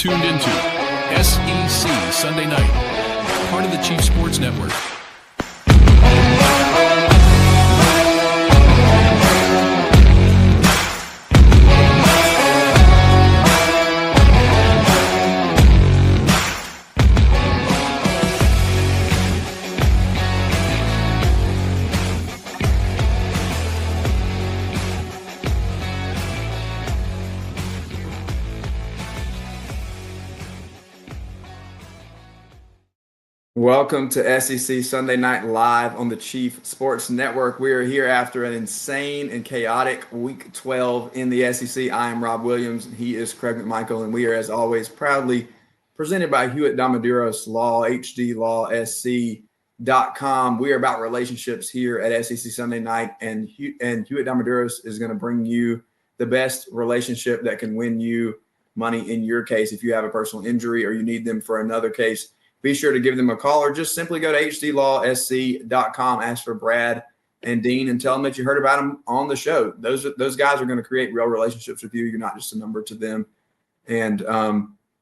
tuned into SEC Sunday Night, part of the Chief Sports Network. Welcome to SEC Sunday Night Live on the Chief Sports Network. We are here after an insane and chaotic Week 12 in the SEC. I am Rob Williams. He is Craig McMichael, and we are, as always, proudly presented by Hewitt Damaduros Law, HDLawSC.com. We are about relationships here at SEC Sunday Night, and Hewitt Damaduros is going to bring you the best relationship that can win you money in your case if you have a personal injury or you need them for another case. Be sure to give them a call or just simply go to HDLawSC.com, ask for Brad and Dean, and tell them that you heard about them on the show. Those guys are going to create real relationships with you. You're not just a number to them, and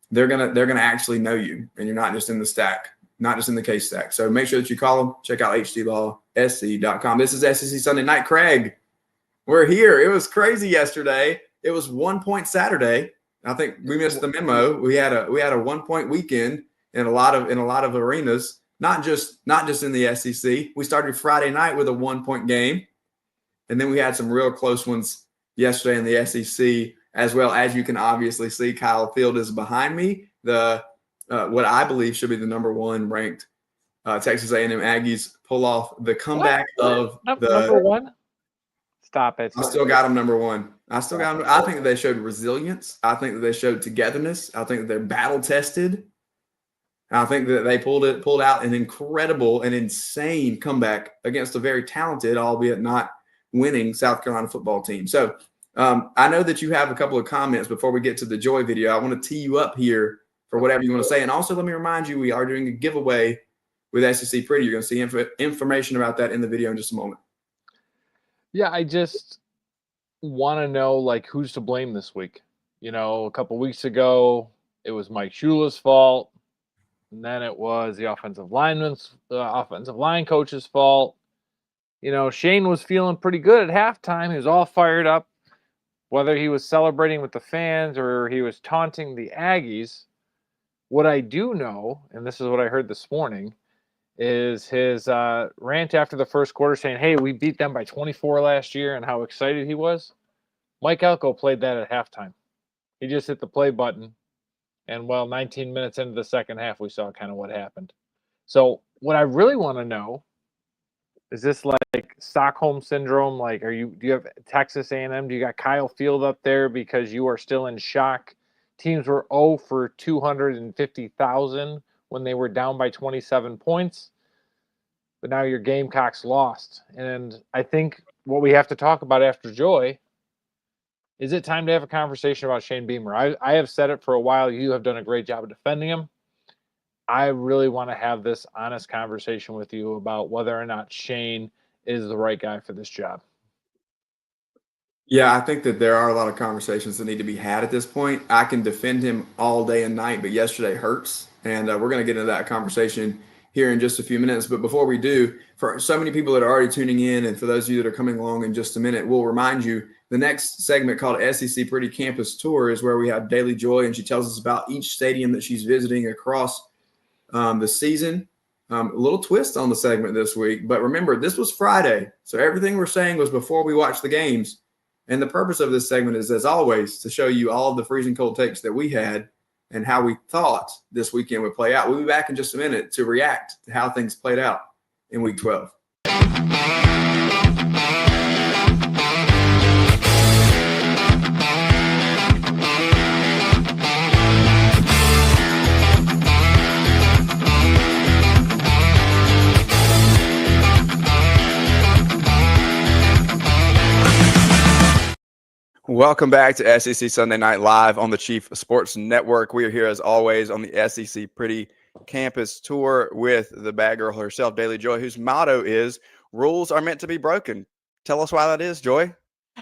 they're gonna actually know you, and you're not just in the stack, not just in the case stack. So make sure that you call them. Check out HDLawSC.com. This is SEC Sunday Night. Craig, we're here. It was crazy yesterday. It was 1 point Saturday. I think we missed the memo. We had a 1 point weekend. In a lot of arenas, not just in the SEC. We started Friday night with a 1 point game, and then we had some real close ones yesterday in the SEC as well. As you can obviously see, Kyle Field is behind me. The what I believe should be the number one ranked Texas A&M Aggies pull off the comeback of the number one. Stop it! I still got them number one. I still got them. I think that they showed resilience. I think that they showed togetherness. I think that they're battle tested. I think that they pulled out an incredible and insane comeback against a very talented, albeit not winning, South Carolina football team. So I know that you have a couple of comments before we get to the Joy video. I want to tee you up here for whatever you want to say. And also let me remind you, we are doing a giveaway with SEC Pretty. You're going to see information about that in the video in just a moment. Yeah, I just want to know, like, who's to blame this week. You know, a couple weeks ago, it was Mike Shula's fault. And then it was the offensive line coach's fault. You know, Shane was feeling pretty good at halftime. He was all fired up, whether he was celebrating with the fans or he was taunting the Aggies. What I do know, and this is what I heard this morning, is his rant after the first quarter saying, hey, we beat them by 24 last year and how excited he was. Mike Elko played that at halftime. He just hit the play button. And, 19 minutes into the second half, we saw kind of what happened. So what I really want to know, is this like Stockholm Syndrome? Like, do you have Texas A&M? Do you got Kyle Field up there because you are still in shock? Teams were 0 for 250,000 when they were down by 27 points. But now your Gamecocks lost. And I think what we have to talk about after Joy, is it time to have a conversation about Shane Beamer? I have said it for a while. You have done a great job of defending him. I really want to have this honest conversation with you about whether or not Shane is the right guy for this job. Yeah, I think that there are a lot of conversations that need to be had at this point. I can defend him all day and night, but yesterday hurts. And we're going to get into that conversation here in just a few minutes. But before we do, for so many people that are already tuning in, and for those of you that are coming along in just a minute, we'll remind you the next segment called SEC Pretty Campus Tour is where we have Daily Joy, and she tells us about each stadium that she's visiting across the season. A little twist on the segment this week. But remember, this was Friday, so everything we're saying was before we watched the games. And the purpose of this segment is, as always, to show you all of the freezing cold takes that we had and how we thought this weekend would play out. We'll be back in just a minute to react to how things played out in Week 12. Welcome back to SEC Sunday Night Live on the Chief Sports Network. We are here, as always, on the SEC Pretty Campus Tour with the bad girl herself, Daily Joy, whose motto is, rules are meant to be broken. Tell us why that is, Joy.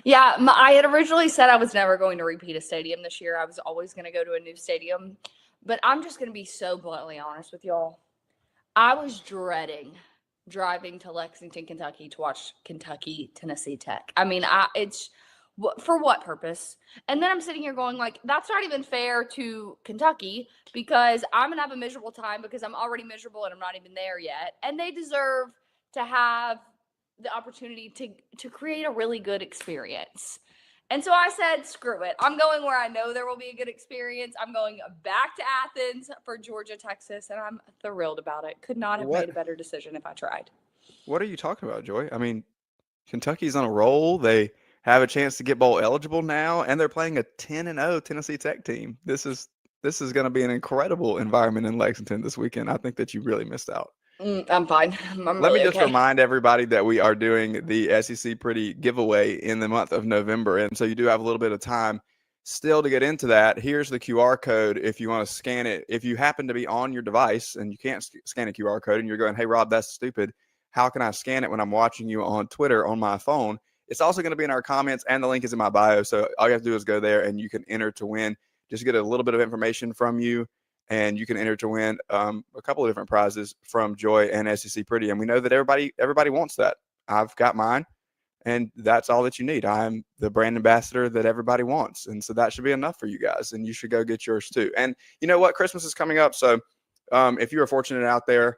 Yeah, I had originally said I was never going to repeat a stadium this year. I was always going to go to a new stadium. But I'm just going to be so bluntly honest with y'all. I was dreading driving to Lexington, Kentucky to watch Kentucky, Tennessee Tech. I mean, it's for what purpose? And then I'm sitting here going like, that's not even fair to Kentucky because I'm going to have a miserable time because I'm already miserable and I'm not even there yet. And they deserve to have the opportunity to create a really good experience. And so I said, screw it. I'm going where I know there will be a good experience. I'm going back to Athens for Georgia, Texas, and I'm thrilled about it. Could not have made a better decision if I tried. What are you talking about, Joy? I mean, Kentucky's on a roll. They have a chance to get bowl eligible now, and they're playing a 10-0 Tennessee Tech team. This is going to be an incredible environment in Lexington this weekend. I think that you really missed out. I'm fine. I'm Let really me just okay. remind everybody that we are doing the SEC Pretty giveaway in the month of November, and so you do have a little bit of time still to get into that. Here's the QR code if you want to scan it. If you happen to be on your device and you can't scan a QR code and you're going, hey, Rob, that's stupid. How can I scan it when I'm watching you on Twitter on my phone? It's also going to be in our comments, and the link is in my bio, so all you have to do is go there, and you can enter to win. Just get a little bit of information from you, and you can enter to win a couple of different prizes from Joy and SEC Pretty. And we know that everybody wants that. I've got mine, and that's all that you need. I'm the brand ambassador that everybody wants, and so that should be enough for you guys, and you should go get yours too. And you know what? Christmas is coming up, so if you are fortunate out there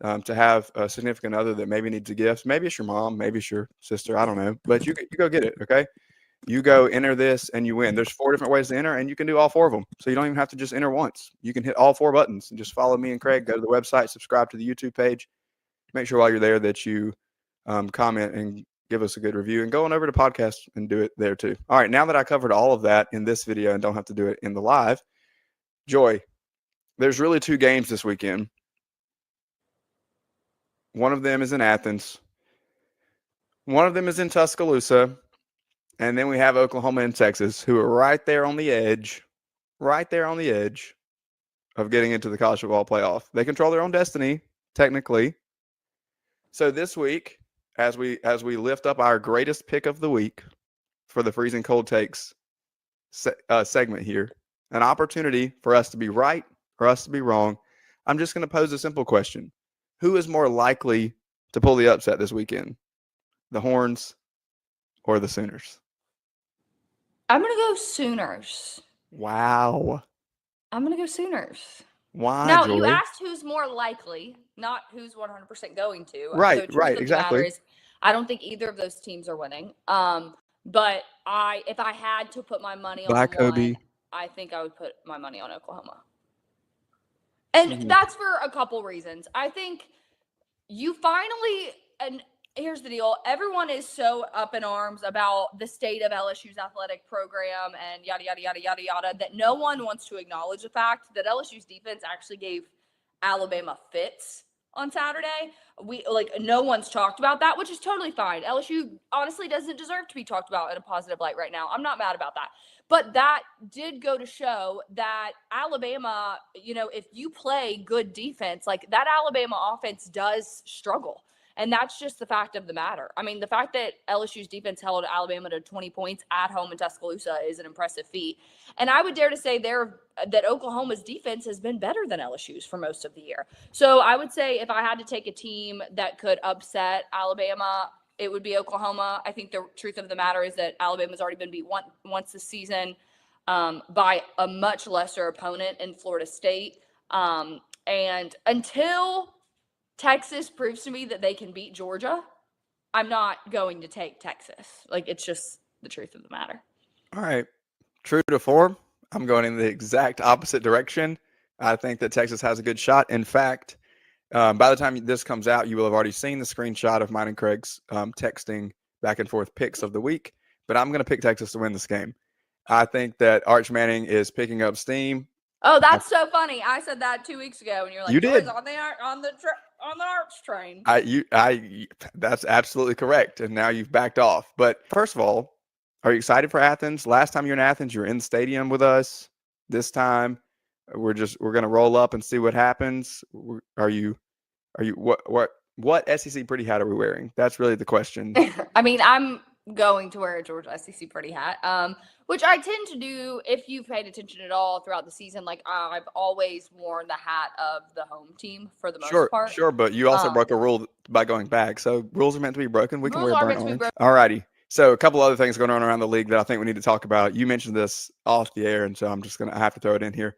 to have a significant other that maybe needs a gift, maybe it's your mom, maybe it's your sister, I don't know, but you go get it, okay? You go enter this and you win. There's 4 different ways to enter, and you can do all 4 of them. So you don't even have to just enter once. You can hit all 4 buttons and just follow me and Craig. Go to the website, subscribe to the YouTube page. Make sure while you're there that you comment and give us a good review, and go on over to podcast and do it there too. All right, now that I covered all of that in this video and don't have to do it in the live, Joy, there's really 2 games this weekend. One of them is in Athens. One of them is in Tuscaloosa. And then we have Oklahoma and Texas, who are right there on the edge of getting into the college football playoff. They control their own destiny, technically. So this week, as we lift up our greatest pick of the week for the Freezing Cold Takes segment here, an opportunity for us to be right or us to be wrong, I'm just going to pose a simple question. Who is more likely to pull the upset this weekend? The Horns or the Sooners? I'm going to go Sooners. Wow. I'm going to go Sooners. Why, Now, Joy? you asked who's more likely, not who's 100% going to. Right, The truth of the exactly. matter is, I don't think either of those teams are winning. But if I had to put my money on one, I think I would put my money on Oklahoma. And that's for a couple reasons. I think you finally, and here's the deal. Everyone is so up in arms about the state of LSU's athletic program and yada, yada, yada, yada, yada, that no one wants to acknowledge the fact that LSU's defense actually gave Alabama fits on Saturday. No one's talked about that, which is totally fine. LSU honestly doesn't deserve to be talked about in a positive light right now. I'm not mad about that. But that did go to show that Alabama, if you play good defense, like that Alabama offense does struggle. And that's just the fact of the matter. I mean, the fact that LSU's defense held Alabama to 20 points at home in Tuscaloosa is an impressive feat. And I would dare to say that Oklahoma's defense has been better than LSU's for most of the year. So I would say if I had to take a team that could upset Alabama, it would be Oklahoma. I think the truth of the matter is that Alabama's already been beat once this season by a much lesser opponent in Florida State. And until Texas proves to me that they can beat Georgia, I'm not going to take Texas. It's just the truth of the matter. All right. True to form, I'm going in the exact opposite direction. I think that Texas has a good shot. In fact, by the time this comes out, you will have already seen the screenshot of mine and Craig's texting back and forth picks of the week. But I'm going to pick Texas to win this game. I think that Arch Manning is picking up steam. Oh, that's so funny. I said that 2 weeks ago, and you're like, you did on the Arch train. That's absolutely correct. And now you've backed off. But first of all, are you excited for Athens? Last time you were in Athens, you were in the stadium with us. This time, we're going to roll up and see what happens. What SEC Pretty hat are we wearing? That's really the question. I mean, I'm going to wear a Georgia SEC Pretty hat, which I tend to do if you've paid attention at all throughout the season. Like I've always worn the hat of the home team for the most part. Sure, but you also broke a rule by going back. So rules are meant to be broken. We can wear burnt orange. All righty. So a couple other things going on around the league that I think we need to talk about. You mentioned this off the air, and so I'm just going to have to throw it in here.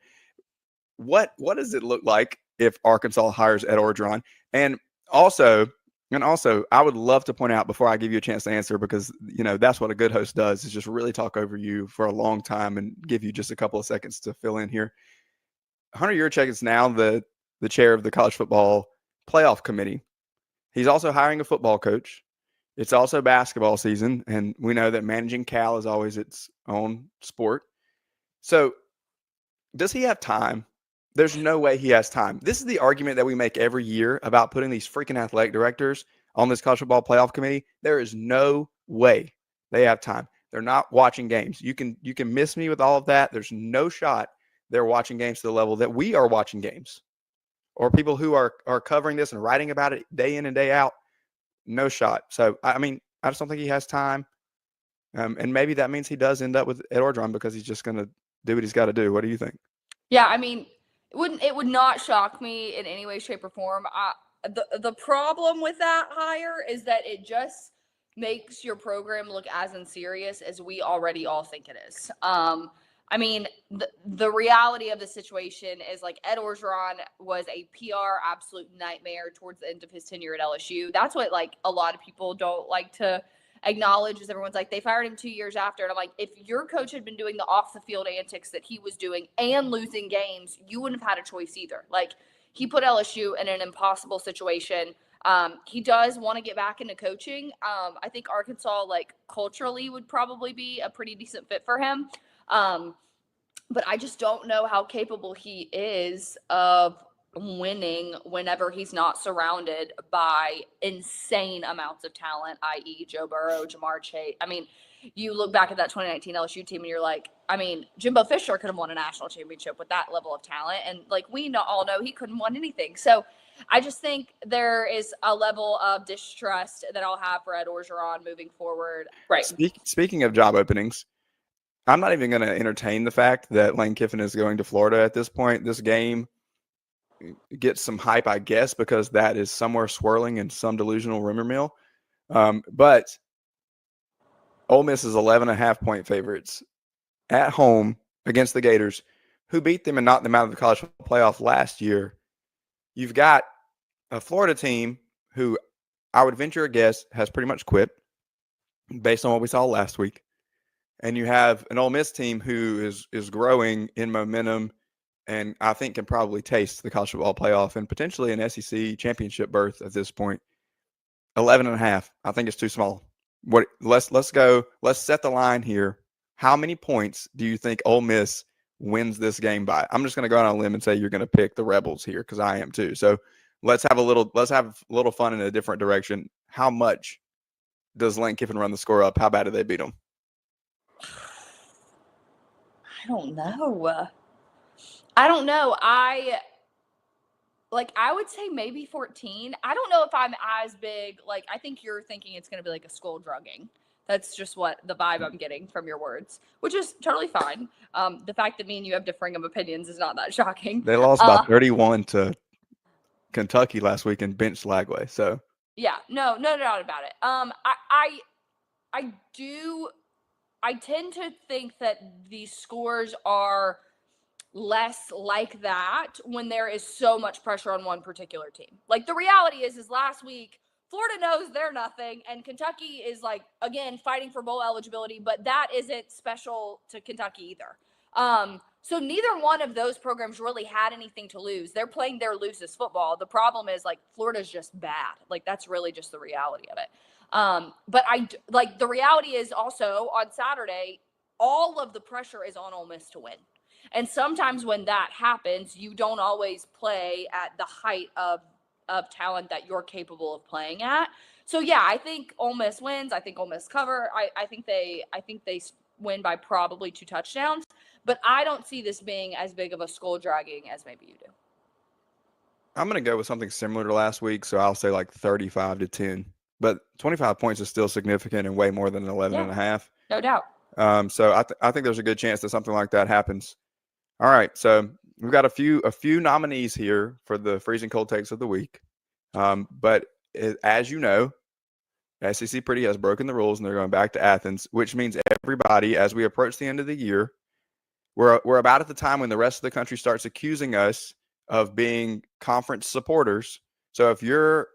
What does it look like if Arkansas hires Ed Orgeron? And also, I would love to point out before I give you a chance to answer, because that's what a good host does, is just really talk over you for a long time and give you just a couple of seconds to fill in here. Hunter Yurchek is now the chair of the college football playoff committee. He's also hiring a football coach. It's also basketball season, and we know that managing Cal is always its own sport. So does he have time? There's no way he has time. This is the argument that we make every year about putting these freaking athletic directors on this college football playoff committee. There is no way they have time. They're not watching games. You can miss me with all of that. There's no shot they're watching games to the level that we are watching games, or people who are covering this and writing about it day in and day out. No shot. So, I just don't think he has time. And maybe that means he does end up with Ed Orgeron because he's just going to do what he's got to do. What do you think? Yeah, it would not shock me in any way, shape, or form. The problem with that hire is that it just makes your program look as unserious as we already all think it is. The reality of the situation is, like, Ed Orgeron was a PR absolute nightmare towards the end of his tenure at LSU. That's what, like, a lot of people don't like to acknowledge, is everyone's like, they fired him 2 years after. And I'm like, if your coach had been doing the off the field antics that he was doing and losing games, you wouldn't have had a choice either. Like, he put LSU in an impossible situation. He does want to get back into coaching. I think Arkansas, like, culturally would probably be a pretty decent fit for him. But I just don't know how capable he is of winning whenever he's not surrounded by insane amounts of talent, i.e. Joe Burrow, Jamar Chase. You look back at that 2019 LSU team and you're like, Jimbo Fisher could have won a national championship with that level of talent. And, like, we all know he couldn't win anything. So I just think there is a level of distrust that I'll have for Ed Orgeron moving forward. Right. Speaking of job openings, I'm not even going to entertain the fact that Lane Kiffin is going to Florida at this point. This game gets some hype, I guess, because that is somewhere swirling in some delusional rumor mill. But Ole Miss is 11.5-point favorites at home against the Gators, who beat them and knocked them out of the college football playoff last year. You've got a Florida team who I would venture a guess has pretty much quit based on what we saw last week. And you have an Ole Miss team who is growing in momentum, and I think can probably taste the college football playoff and potentially an SEC championship berth at this point. 11.5. I think it's too small. Let's go. Let's set the line here. How many points do you think Ole Miss wins this game by? I'm just going to go out on a limb and say you're going to pick the Rebels here, because I am too. So let's have a little fun in a different direction. How much does Lane Kiffin run the score up? How bad do they beat them? I don't know. I would say maybe 14. I don't know if I'm as big. Like, I think you're thinking it's going to be like a school drugging. That's just what the vibe I'm getting from your words, which is totally fine. The fact that me and you have differing of opinions is not that shocking. They lost by 31 to Kentucky last week and benched Lagway. So yeah, no doubt about it. I tend to think that these scores are less like that when there is so much pressure on one particular team. Like, the reality is last week, Florida knows they're nothing, and Kentucky is, like, again, fighting for bowl eligibility, but that isn't special to Kentucky either. So neither one of those programs really had anything to lose. They're playing their loosest football. The problem is, like, Florida's just bad. Like, that's really just the reality of it. But the reality is also on Saturday, all of the pressure is on Ole Miss to win. And sometimes when that happens, you don't always play at the height of talent that you're capable of playing at. So yeah, I think Ole Miss wins. I think Ole Miss cover. I think they win by probably 2 touchdowns, but I don't see this being as big of a skull dragging as maybe you do. I'm going to go with something similar to last week. So I'll say like 35-10 but 25 points is still significant and way more than 11 and a half. No doubt. So I think there's a good chance that something like that happens. All right, so we've got a few nominees here for the freezing cold takes of the week. But as you know, SEC Pretty has broken the rules and they're going back to Athens, which means everybody, as we approach the end of the year, we're about at the time when the rest of the country starts accusing us of being conference supporters. So if you're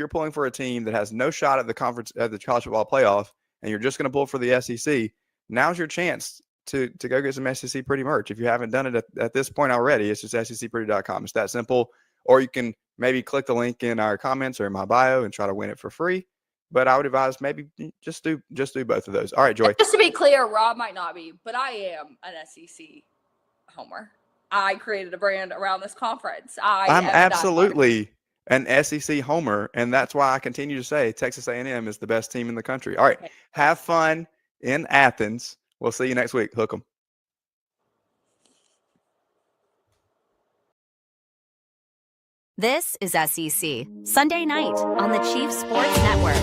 pulling for a team that has no shot at the college football playoff and you're just going to pull for the SEC, now's your chance to go get some SEC Pretty merch. If you haven't done it at this point already, it's just secpretty.com. It's that simple. Or you can maybe click the link in our comments or in my bio and try to win it for free. But I would advise maybe just do both of those. All right, Joy. Just to be clear, Rob might not be, but I am an SEC homer. I created a brand around this conference. I'm absolutely an SEC homer, and that's why I continue to say Texas A&M is the best team in the country. All right, have fun in Athens. We'll see you next week. Hook 'em. This is SEC Sunday night on the Chiefs Sports Network.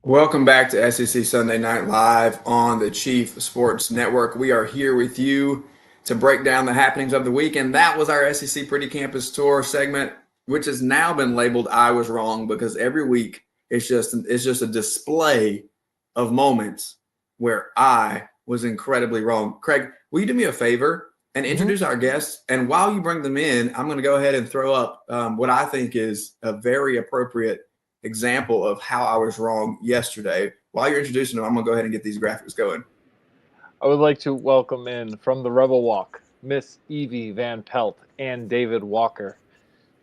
Welcome back to SEC Sunday Night Live on the Chief Sports Network. We are here with you to break down the happenings of the week, and that was our SEC Pretty Campus Tour segment, which has now been labeled "I Was Wrong" because every week it's just a display of moments where I was incredibly wrong. Craig, will you do me a favor and introduce our guests? And while you bring them in, I'm going to go ahead and throw up what I think is a very appropriate example of how I was wrong yesterday. While you're introducing them, I'm going to go ahead and get these graphics going. I would like to welcome in from the Rebel Walk, Miss Evelyn Van Pelt and David Walker.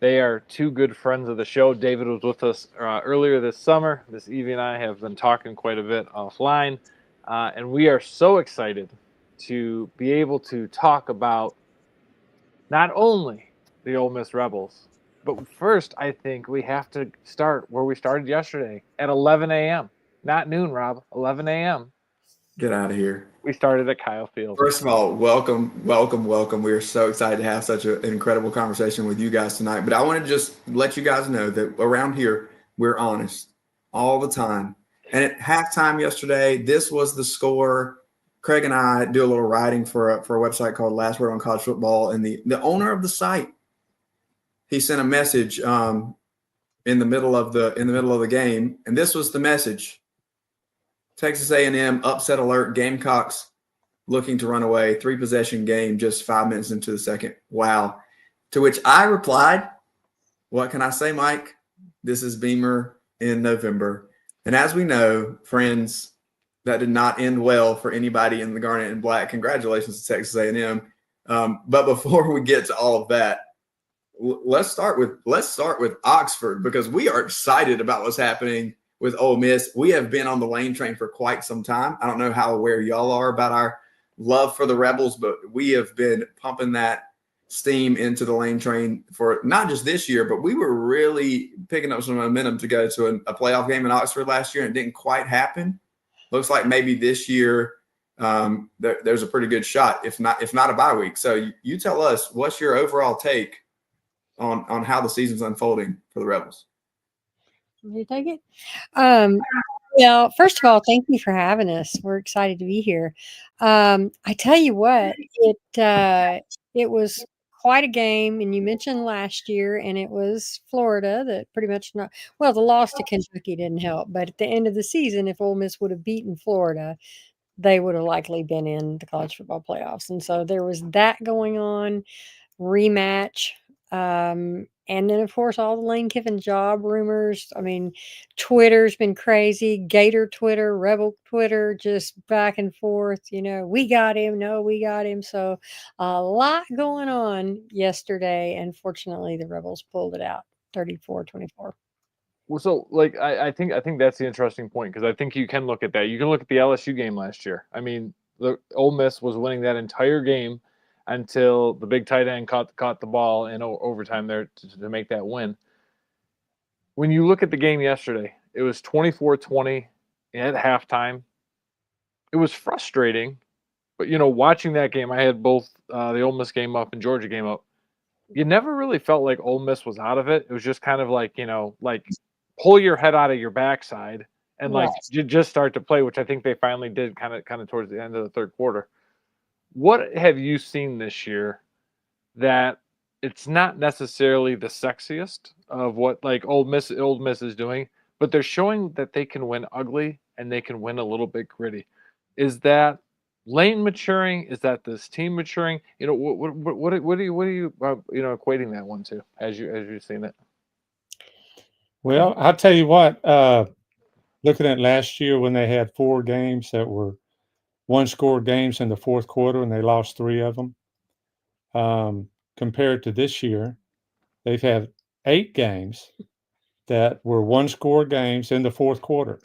They are two good friends of the show. David was with us earlier this summer. Miss Evie and I have been talking quite a bit offline, and we are so excited to be able to talk about not only the Ole Miss Rebels, but first, I think we have to start where we started yesterday at 11 a.m. Not noon, Rob. 11 a.m. Get out of here. We started at Kyle Field. First of all, welcome. We are so excited to have such an incredible conversation with you guys tonight. But I want to just let you guys know that around here, we're honest all the time. And at halftime yesterday, this was the score. Craig and I do a little writing for a website called Last Word on College Football. And the owner of the site, he sent a message in the middle of the game, and this was the message: Texas A&M upset alert. Gamecocks looking to run away. 3-possession game just 5 minutes into the second. Wow. To which I replied, "What can I say, Mike? This is Beamer in November." And as we know, friends, that did not end well for anybody in the Garnet and Black. Congratulations to Texas A&M. But before we get to all of that, let's start with Oxford, because we are excited about what's happening with Ole Miss. We have been on the Lane train for quite some time. I don't know how aware y'all are about our love for the Rebels, but we have been pumping that steam into the Lane train for not just this year, but we were really picking up some momentum to go to a playoff game in Oxford last year, and it didn't quite happen. Looks like maybe this year there's a pretty good shot, if not a bye week. So you tell us, what's your overall take on how the season's unfolding for the Rebels? You take it? First of all, thank you for having us. We're excited to be here. I tell you what, it was quite a game, and you mentioned last year, and it was Florida that pretty much the loss to Kentucky didn't help, but at the end of the season, if Ole Miss would have beaten Florida, they would have likely been in the college football playoffs. And so there was that going on, rematch. And then, of course, all the Lane Kiffin job rumors. I mean, Twitter's been crazy. Gator Twitter, Rebel Twitter, just back and forth. We got him. No, we got him. So a lot going on yesterday. And fortunately, the Rebels pulled it out 34-24. Well, so like I think that's the interesting point because I think you can look at that. You can look at the LSU game last year. I mean, the Ole Miss was winning that entire game until the big tight end caught the ball in overtime there to make that win. When you look at the game yesterday, it was 24-20 at halftime. It was frustrating, but watching that game, I had both the Ole Miss game up and Georgia game up. You never really felt like Ole Miss was out of it. It was just kind of like like pull your head out of your backside and like just start to play, which I think they finally did kind of towards the end of the third quarter. What have you seen this year that it's not necessarily the sexiest of what like Ole Miss is doing, but they're showing that they can win ugly and they can win a little bit gritty? Is that Lane maturing? Is that this team maturing? What are you equating that one to as you've seen it? Well, I'll tell you what, looking at last year when they had 4 games that were one-score games in the fourth quarter and they lost 3 of them, compared to this year, they've had 8 games that were one-score games in the fourth quarter.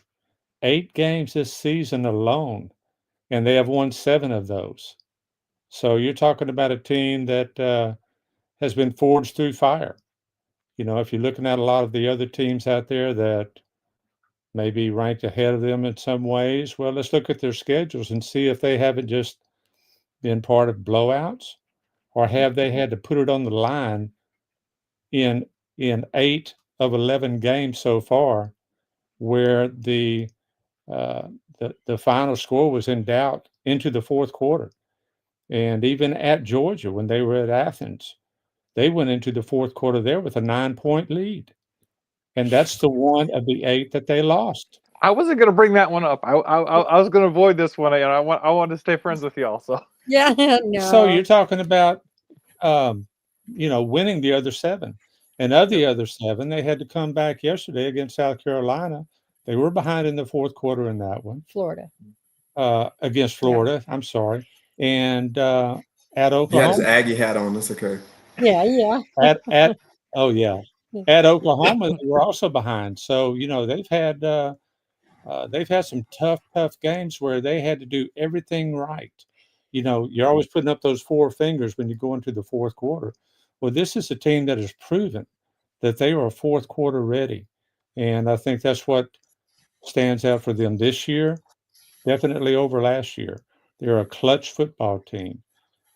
8 games this season alone, and they have won 7 of those. So you're talking about a team that has been forged through fire. If you're looking at a lot of the other teams out there that may be ranked ahead of them in some ways, well, let's look at their schedules and see if they haven't just been part of blowouts, or have they had to put it on the line in 8 of 11 games so far, where the final score was in doubt into the fourth quarter. And even at Georgia, when they were at Athens, they went into the fourth quarter there with a 9-point lead. And that's the one of the 8 that they lost. I wasn't going to bring that one up. I was going to avoid this one. I wanted to stay friends with y'all. So Yeah, no. So you're talking about, winning the other 7. And of the other 7, they had to come back yesterday against South Carolina. They were behind in the fourth quarter in that one. Florida. Against Florida, I'm sorry. And at He had Oklahoma. his Aggie hat on. That's okay. Yeah. At Oklahoma, they were also behind. So they've had some tough games where they had to do everything right. You're always putting up those 4 fingers when you go into the fourth quarter. Well, this is a team that has proven that they are fourth quarter ready, and I think that's what stands out for them this year, definitely over last year. They're a clutch football team,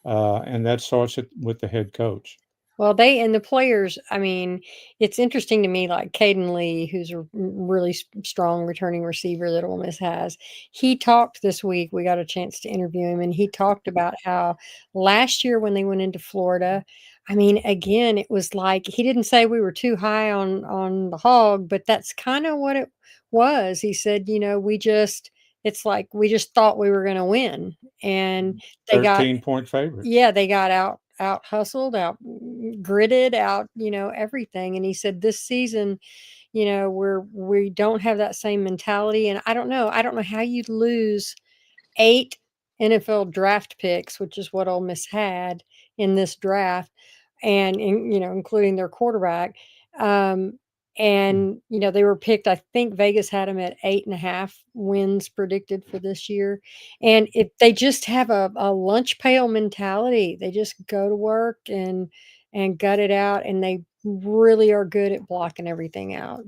and that starts with the head coach. Well, they and the players, I mean, it's interesting to me, like Caden Lee, who's a really strong returning receiver that Ole Miss has. He talked this week. We got a chance to interview him, and he talked about how last year when they went into Florida, I mean, again, it was like he didn't say we were too high on the hog, but that's kind of what it was. He said, it's like we just thought we were going to win, and they got 13-point favorite. Yeah, they got out hustled, out gritted, out, everything. And he said this season, we don't have that same mentality. And I don't know how you'd lose 8 NFL draft picks, which is what Ole Miss had in this draft, and including their quarterback. And they were picked, I think Vegas had them at 8.5 wins predicted for this year. And if they just have a lunch pail mentality, they just go to work and gut it out, and they really are good at blocking everything out.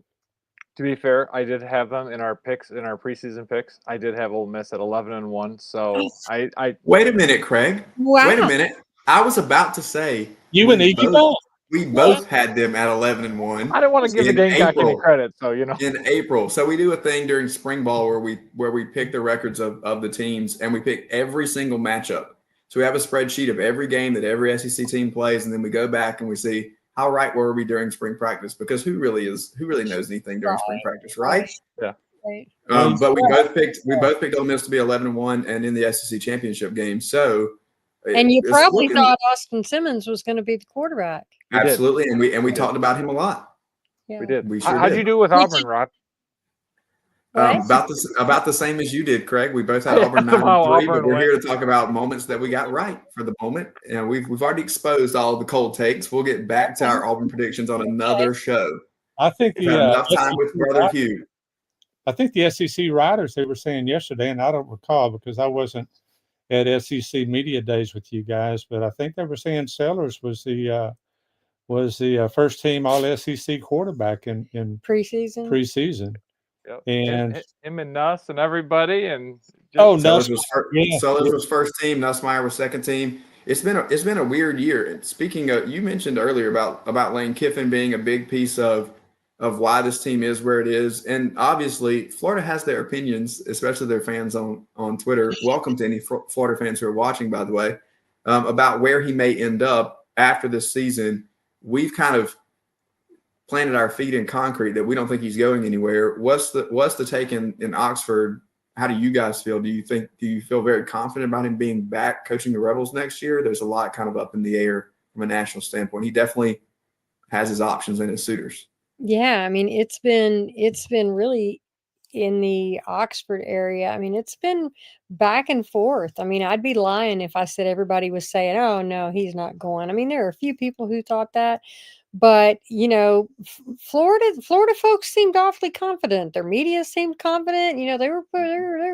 to be fair, I did have them in our picks, in our preseason picks. I did have Ole Miss at 11-1. So I wait a minute, Craig. Wow. Wait a minute. I was about to say You and Iggy both. We both had them at 11-1. I didn't want to give the Gamecock any credit, so in April. So we do a thing during spring ball where we pick the records of the teams, and we pick every single matchup. So we have a spreadsheet of every game that every SEC team plays, and then we go back and we see how right were we during spring practice, because who really knows anything during spring practice, right? Yeah. Right. But we both picked Ole Miss to be 11-1 and in the SEC championship game. So and you probably thought Austin Simmons was going to be the quarterback. Absolutely, and we talked about him a lot. Yeah. We did. We sure How'd did. you do with Auburn, Rod? About the same as you did, Craig. We both had Auburn 9-3, but we're here to talk about moments that we got right for the moment. And we've already exposed all the cold takes. We'll get back to our Auburn predictions on another show. I think They've had enough time with Brother Hugh. I think the SEC writers, they were saying yesterday, and I don't recall because I wasn't at SEC Media Days with you guys, but I think they were saying Sellers was the first team All SEC quarterback in preseason. Yep. And him and Nuss and everybody, and Sellers was first team. Nussmeier was second team. It's been a weird year. And speaking of, you mentioned earlier about Lane Kiffin being a big piece of why this team is where it is, and obviously Florida has their opinions, especially their fans on Twitter. Welcome to any Florida fans who are watching, by the way, about where he may end up after this season. We've kind of planted our feet in concrete that we don't think he's going anywhere. What's the take in Oxford? How do you guys feel? Do you feel very confident about him being back coaching the Rebels next year? There's a lot kind of up in the air from a national standpoint. He definitely has his options and his suitors. Yeah, I mean, it's been really in the Oxford area. I mean, it's been back and forth. I mean, I'd be lying if I said everybody was saying, "Oh no, he's not going." I mean, there are a few people who thought that, but Florida folks seemed awfully confident. Their media seemed confident. They were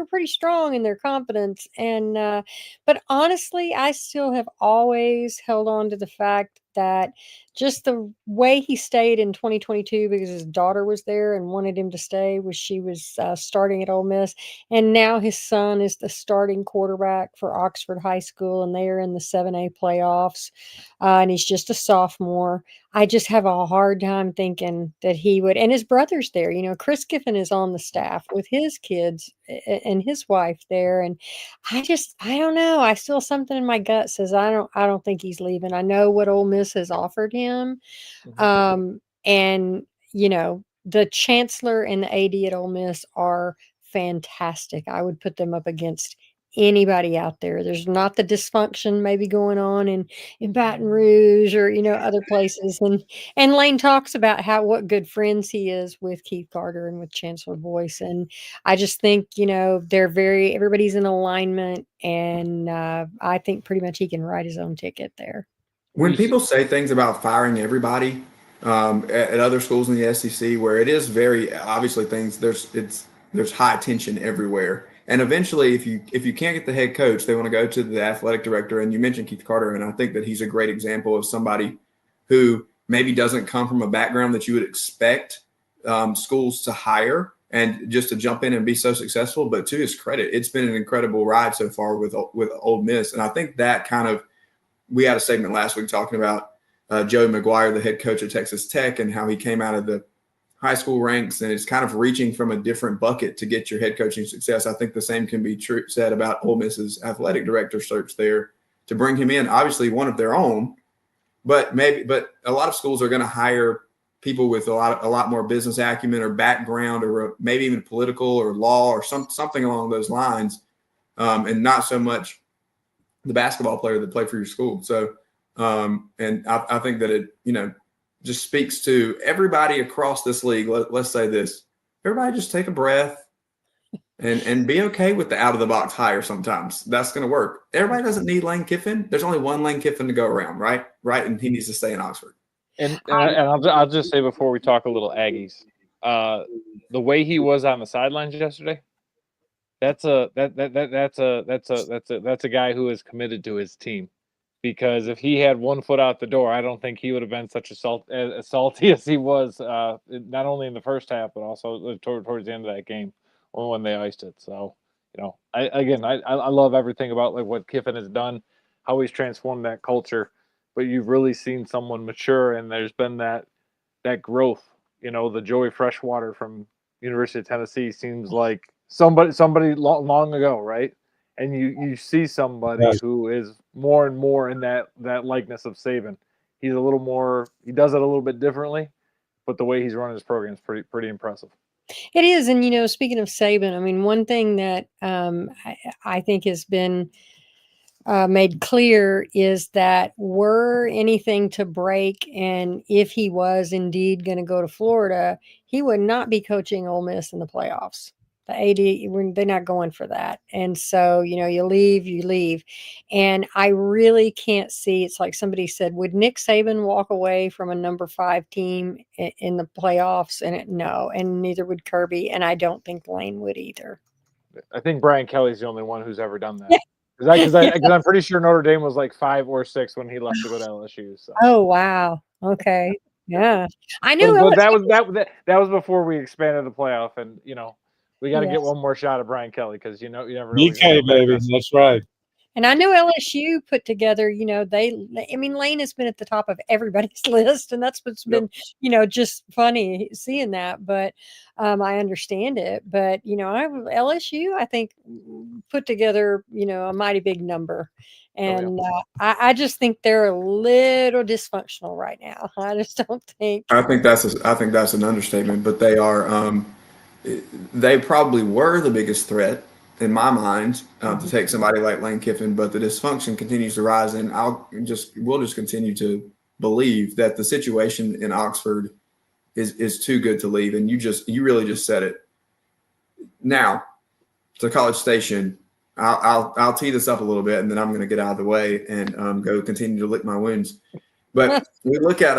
pretty strong in their confidence. And but honestly, I still have always held on to the fact that just the way he stayed in 2022 because his daughter was there and wanted him to stay she was starting at Ole Miss, and now his son is the starting quarterback for Oxford High School, and they are in the 7A playoffs, and he's just a sophomore. I just have a hard time thinking that he would, and his brother's there. Chris Kiffin is on the staff with his kids and his wife there, and I don't know. I still, something in my gut says I don't think he's leaving. I know what Ole Miss has offered him, and the chancellor and the AD at Ole Miss are fantastic. I would put them up against anybody out there. There's not the dysfunction maybe going on in Baton Rouge or other places. And Lane talks about what good friends he is with Keith Carter and with Chancellor Boyce. And I just think everybody's in alignment, and I think pretty much he can write his own ticket there. When people say things about firing everybody at other schools in the SEC, where it is very obviously there's high tension everywhere. And eventually, if you can't get the head coach, they want to go to the athletic director. And you mentioned Keith Carter, and I think that he's a great example of somebody who maybe doesn't come from a background that you would expect schools to hire and just to jump in and be so successful. But to his credit, it's been an incredible ride so far with Ole Miss. And I think that we had a segment last week talking about Joey McGuire, the head coach at Texas Tech, and how he came out of the high school ranks, and it's kind of reaching from a different bucket to get your head coaching success. I think the same can be said about Ole Miss's athletic director search there to bring him in. Obviously, one of their own, but a lot of schools are going to hire people with a lot more business acumen or background, or maybe even political or law or something along those lines, and not so much the basketball player that played for your school. So, and I think that it just speaks to everybody across this league. Let's say this: everybody just take a breath and be okay with the out of the box hire. Sometimes that's going to work. Everybody doesn't need Lane Kiffin. There's only one Lane Kiffin to go around, right? And he needs to stay in Oxford. And I'll just say before we talk a little Aggies, the way he was on the sidelines yesterday, that's a guy who is committed to his team. Because if he had one foot out the door, I don't think he would have been such as salty as he was, not only in the first half, but also towards the end of that game when they iced it. So, I love everything about what Kiffin has done, how he's transformed that culture. But you've really seen someone mature, and there's been that growth. The Joey Freshwater from University of Tennessee seems like somebody long ago, right? And you see somebody who is more and more in that likeness of Saban. He's a little more. He does it a little bit differently, but the way he's running his program is pretty impressive. It is, and speaking of Saban, I mean, one thing that I think has been made clear is that were anything to break, and if he was indeed going to go to Florida, he would not be coaching Ole Miss in the playoffs. The AD, they're not going for that. And so, you leave. And I really can't see, it's like somebody said, would Nick Saban walk away from a number 5 team in the playoffs? And no, and neither would Kirby. And I don't think Lane would either. I think Brian Kelly's the only one who's ever done that. Because I'm pretty sure Notre Dame was like 5 or 6 when he left to go to LSU. So. Oh wow. Okay. Yeah. I knew but that was before we expanded the playoff, and we got to get one more shot at Brian Kelly because you never know. BK, baby, that's right. And I know LSU put together, Lane has been at the top of everybody's list, and that's what's been, just funny seeing that. But I understand it. But, LSU, I think, put together, a mighty big number. And I just think they're a little dysfunctional right now. I just don't think. I think that's an understatement, but they are. They probably were the biggest threat in my mind to take somebody like Lane Kiffin, but the dysfunction continues to rise, and we'll just continue to believe that the situation in Oxford is too good to leave. And you really just said it. Now, to College Station, I'll tee this up a little bit, and then I'm going to get out of the way and go continue to lick my wounds. But we look at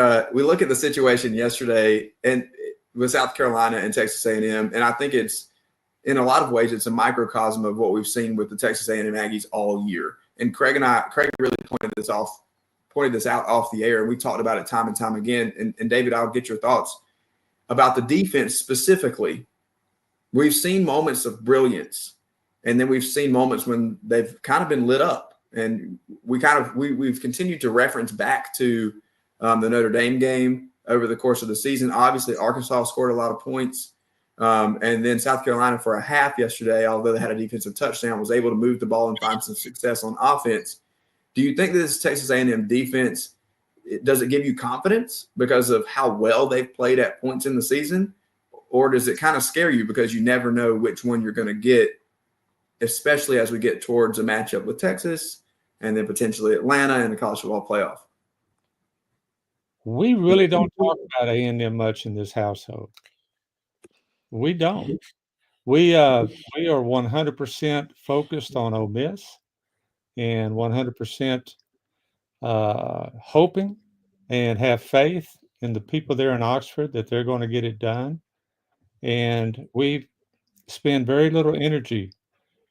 the situation yesterday and with South Carolina and Texas A&M, and I think it's, in a lot of ways, it's a microcosm of what we've seen with the Texas A&M Aggies all year. And Craig really pointed this out off the air, and we talked about it time and time again. And David, I'll get your thoughts about the defense specifically. We've seen moments of brilliance, and then we've seen moments when they've kind of been lit up. And we've continued to reference back to the Notre Dame game over the course of the season. Obviously, Arkansas scored a lot of points. And then South Carolina for a half yesterday, although they had a defensive touchdown, was able to move the ball and find some success on offense. Do you think this Texas A&M defense, does it give you confidence because of how well they've played at points in the season? Or does it kind of scare you because you never know which one you're going to get, especially as we get towards a matchup with Texas and then potentially Atlanta in the college football playoff? We really don't talk about A&M much in this household. We don't. We are 100% focused on Ole Miss and 100% hoping and have faith in the people there in Oxford that they're going to get it done. And we spend very little energy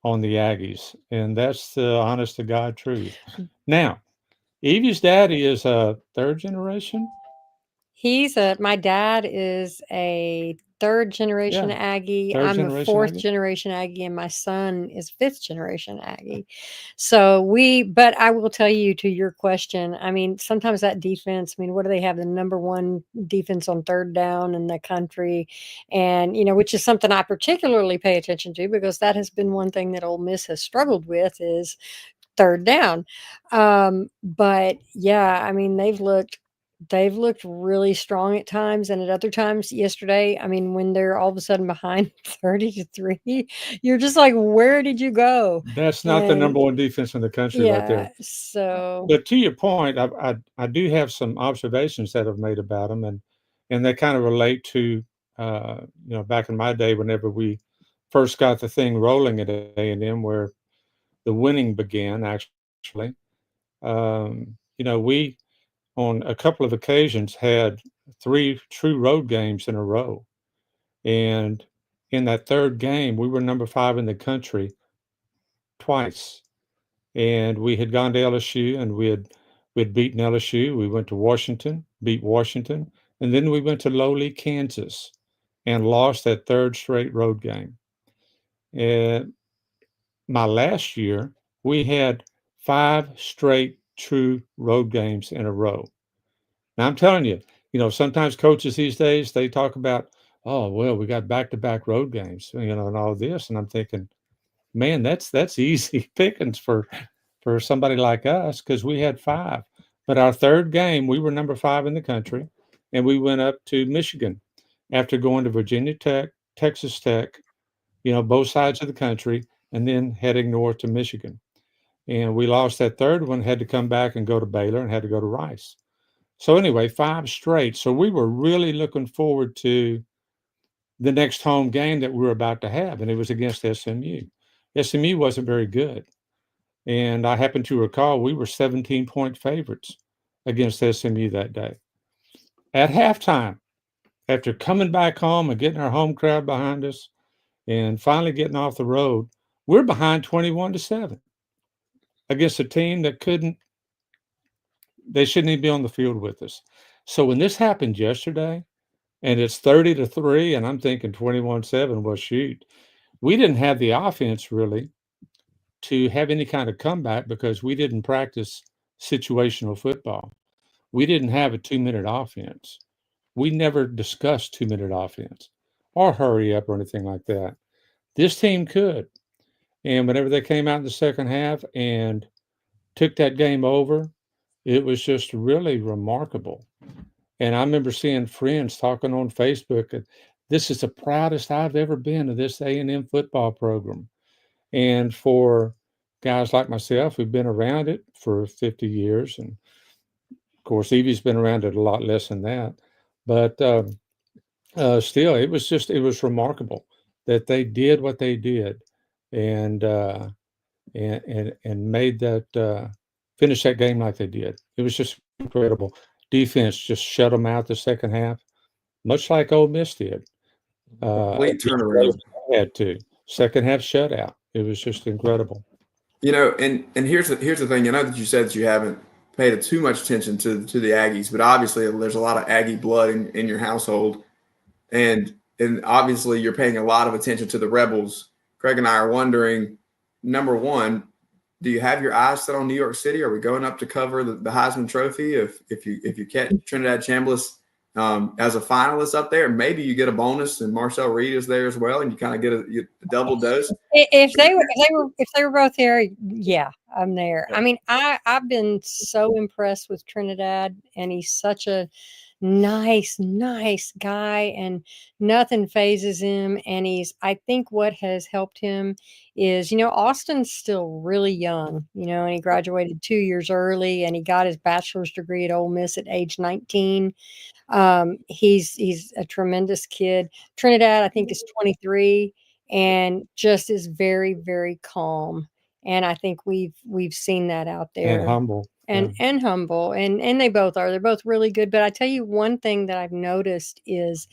on the Aggies, and that's the honest to God truth. Now, Evie's daddy is a third generation. My dad is a third generation Aggie. I'm a fourth generation Aggie, and my son is fifth generation Aggie. But I will tell you, to your question, I mean, sometimes that defense, what do they have? The number 1 defense on third down in the country. And, which is something I particularly pay attention to because that has been one thing that Ole Miss has struggled with is third down. But yeah, they've looked really strong at times, and at other times yesterday, when they're all of a sudden behind 30-3, you're just like, where did you go? That's not the number 1 defense in the country right there. So, but to your point, I do have some observations that I've made about them, and they kind of relate to back in my day whenever we first got the thing rolling at A&M, where the winning began. Actually, we, on a couple of occasions, had 3 true road games in a row. And in that third game, we were number 5 in the country twice. And we had gone to LSU, and we had beaten LSU. We went to Washington, beat Washington. And then we went to lowly Kansas and lost that third straight road game. And my last year, we had 5 straight true road games in a row. Now, I'm telling you, sometimes coaches these days, they talk about, oh, well, we got back-to-back road games, and all this. And I'm thinking, man, that's easy pickings for somebody like us because we had 5. But our third game, we were number 5 in the country, and we went up to Michigan after going to Virginia Tech, Texas Tech, both sides of the country, and then heading north to Michigan. And we lost that third one, had to come back and go to Baylor and had to go to Rice. So anyway, 5 straight. So we were really looking forward to the next home game that we were about to have, and it was against SMU. SMU wasn't very good. And I happen to recall we were 17-point favorites against SMU that day. At halftime, after coming back home and getting our home crowd behind us and finally getting off the road, we're behind 21-7 against a team that they shouldn't even be on the field with us. So when this happened yesterday and it's 30-3 and I'm thinking 21-7, well, shoot, we didn't have the offense really to have any kind of comeback because we didn't practice situational football. We didn't have a 2-minute offense. We never discussed 2-minute offense or hurry up or anything like that. This team could. And whenever they came out in the second half and took that game over, it was just really remarkable. And I remember seeing friends talking on Facebook, this is the proudest I've ever been of this A&M football program. And for guys like myself who've been around it for 50 years, and of course, Evie's been around it a lot less than that, but still, it was remarkable that they did what they did, and made that finish that game like they did. It was just incredible. Defense just shut them out the second half, much like Ole Miss did. Complete turnaround. Had to second half shutout. It was just incredible. And here's the thing. I know that you said that you haven't paid too much attention to the Aggies, but obviously there's a lot of Aggie blood in your household, and obviously you're paying a lot of attention to the Rebels. Craig and I are wondering, number one, do you have your eyes set on New York City? Are we going up to cover the Heisman Trophy? If you catch Trinidad Chambliss as a finalist up there, maybe you get a bonus, and Marcel Reed is there as well, and you kind of get a double dose. If they were both there, yeah, I'm there. I mean, I've been so impressed with Trinidad, and he's such a nice guy, and nothing phases him. And I think what has helped him is, Austin's still really young, and he graduated 2 years early, and he got his bachelor's degree at Ole Miss at age 19. He's a tremendous kid. Trinidad, I think, is 23 and just is very, very calm. And I think we've seen that out there. And humble. And humble. And they both are. They're both really good. But I tell you one thing that I've noticed is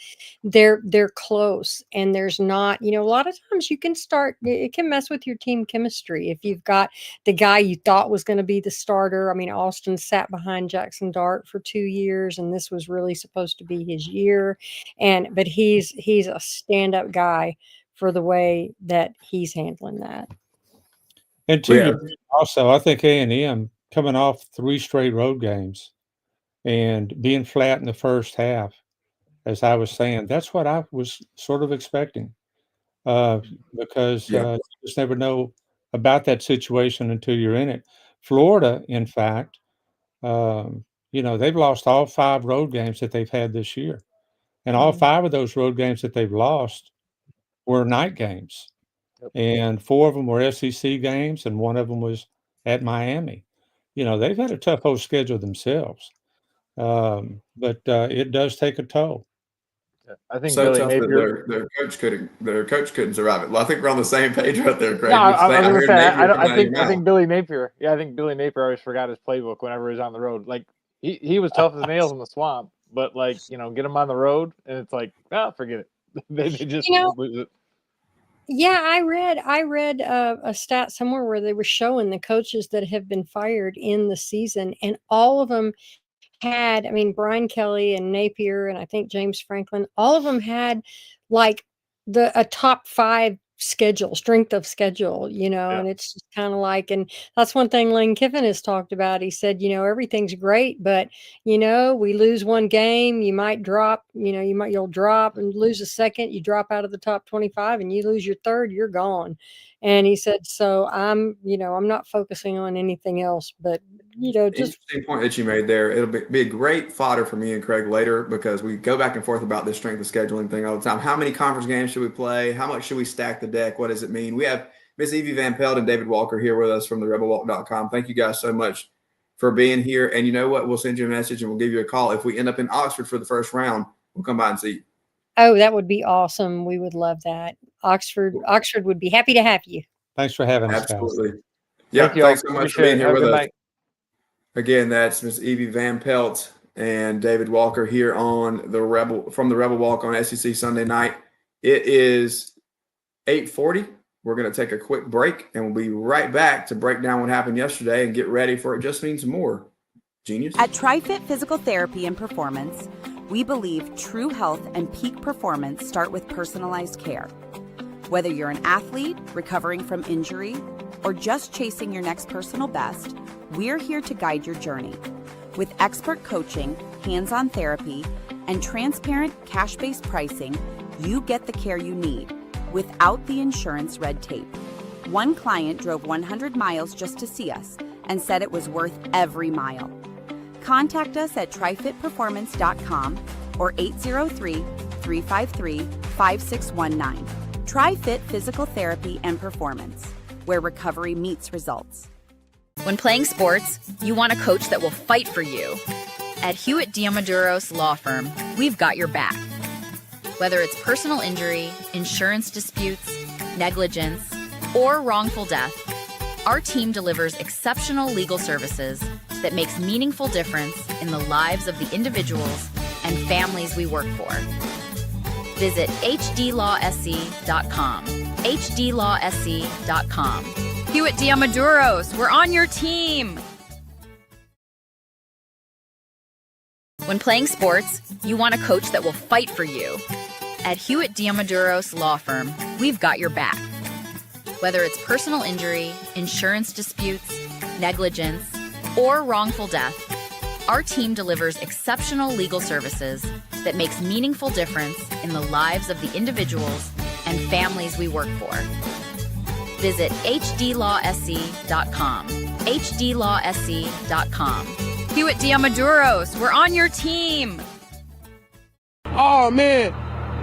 they're close, and there's not, a lot of times it can mess with your team chemistry. If you've got the guy you thought was going to be the starter. I mean, Austin sat behind Jackson Dart for 2 years, and this was really supposed to be his year. But he's a stand-up guy for the way that he's handling that. And also, I think A&M coming off 3 straight road games and being flat in the first half, as I was saying, that's what I was sort of expecting, because you just never know about that situation until you're in it. Florida, in fact, they've lost all 5 road games that they've had this year, and all 5 of those road games that they've lost were night games. And 4 of them were SEC games, and 1 of them was at Miami. They've had a tough old schedule themselves, but it does take a toll. I think so Billy tough Napier, that their coach couldn't survive it. Well, I think we're on the same page right there, Craig. No, I was going to say, I think Billy Napier. Yeah, I think Billy Napier always forgot his playbook whenever he was on the road. Like he was tough as nails in the swamp, but get him on the road, and it's like, forget it. they just lose it. Yeah, I read a stat somewhere where they were showing the coaches that have been fired in the season, and all of them had, Brian Kelly and Napier, and I think James Franklin, all of them had a top 5 schedule, strength of schedule, and it's just kind of and that's one thing Lane Kiffin has talked about. He said, everything's great, but we lose 1 game, you might drop, you'll drop and lose a second, you drop out of the top 25, and you lose your third, you're gone. And he said, so I'm not focusing on anything else, but just interesting point that you made there. It'll be a great fodder for me and Craig later, because we go back and forth about this strength of scheduling thing all the time. How many conference games should we play? How much should we stack the deck? What does it mean? We have Miss Evelyn Van Pelt and David Walker here with us from the rebelwalk.com. Thank you guys so much for being here. And you know what? We'll send you a message and we'll give you a call. If we end up in Oxford for the first round, we'll come by and see you. Oh, that would be awesome. We would love that. Oxford would be happy to have you. Thanks for having us, guys. Absolutely. Yeah, Thank you. thanks so much for being here with us. Night. Again, that's Miss Evie Van Pelt and David Walker here on from the Rebel Walk on SEC Sunday night. It is 8:40. We're going to take a quick break, and we'll be right back to break down what happened yesterday and get ready for It Just Means More. Genius. At TriFit Physical Therapy and Performance, we believe true health and peak performance start with personalized care. Whether you're an athlete recovering from injury or just chasing your next personal best, we're here to guide your journey. With expert coaching, hands-on therapy, and transparent cash-based pricing, you get the care you need without the insurance red tape. One client drove 100 miles just to see us and said it was worth every mile. Contact us at trifitperformance.com or 803-353-5619. TriFit Physical Therapy and Performance, where recovery meets results. When playing sports, you want a coach that will fight for you. At Hewitt Diamaduros Law Firm, we've got your back. Whether it's personal injury, insurance disputes, negligence, or wrongful death, our team delivers exceptional legal services that makes meaningful difference in the lives of the individuals and families we work for. Visit hdlawsc.com. hdlawsc.com. Hewitt Diamaduros, we're on your team. When playing sports, you want a coach that will fight for you. At Hewitt Diamaduros Law Firm, we've got your back. Whether it's personal injury, insurance disputes, negligence, or wrongful death, our team delivers exceptional legal services that makes meaningful difference in the lives of the individuals and families we work for. Visit hdlawsc.com. hdlawsc.com. Hewitt Diamaduros, we're on your team. Oh man,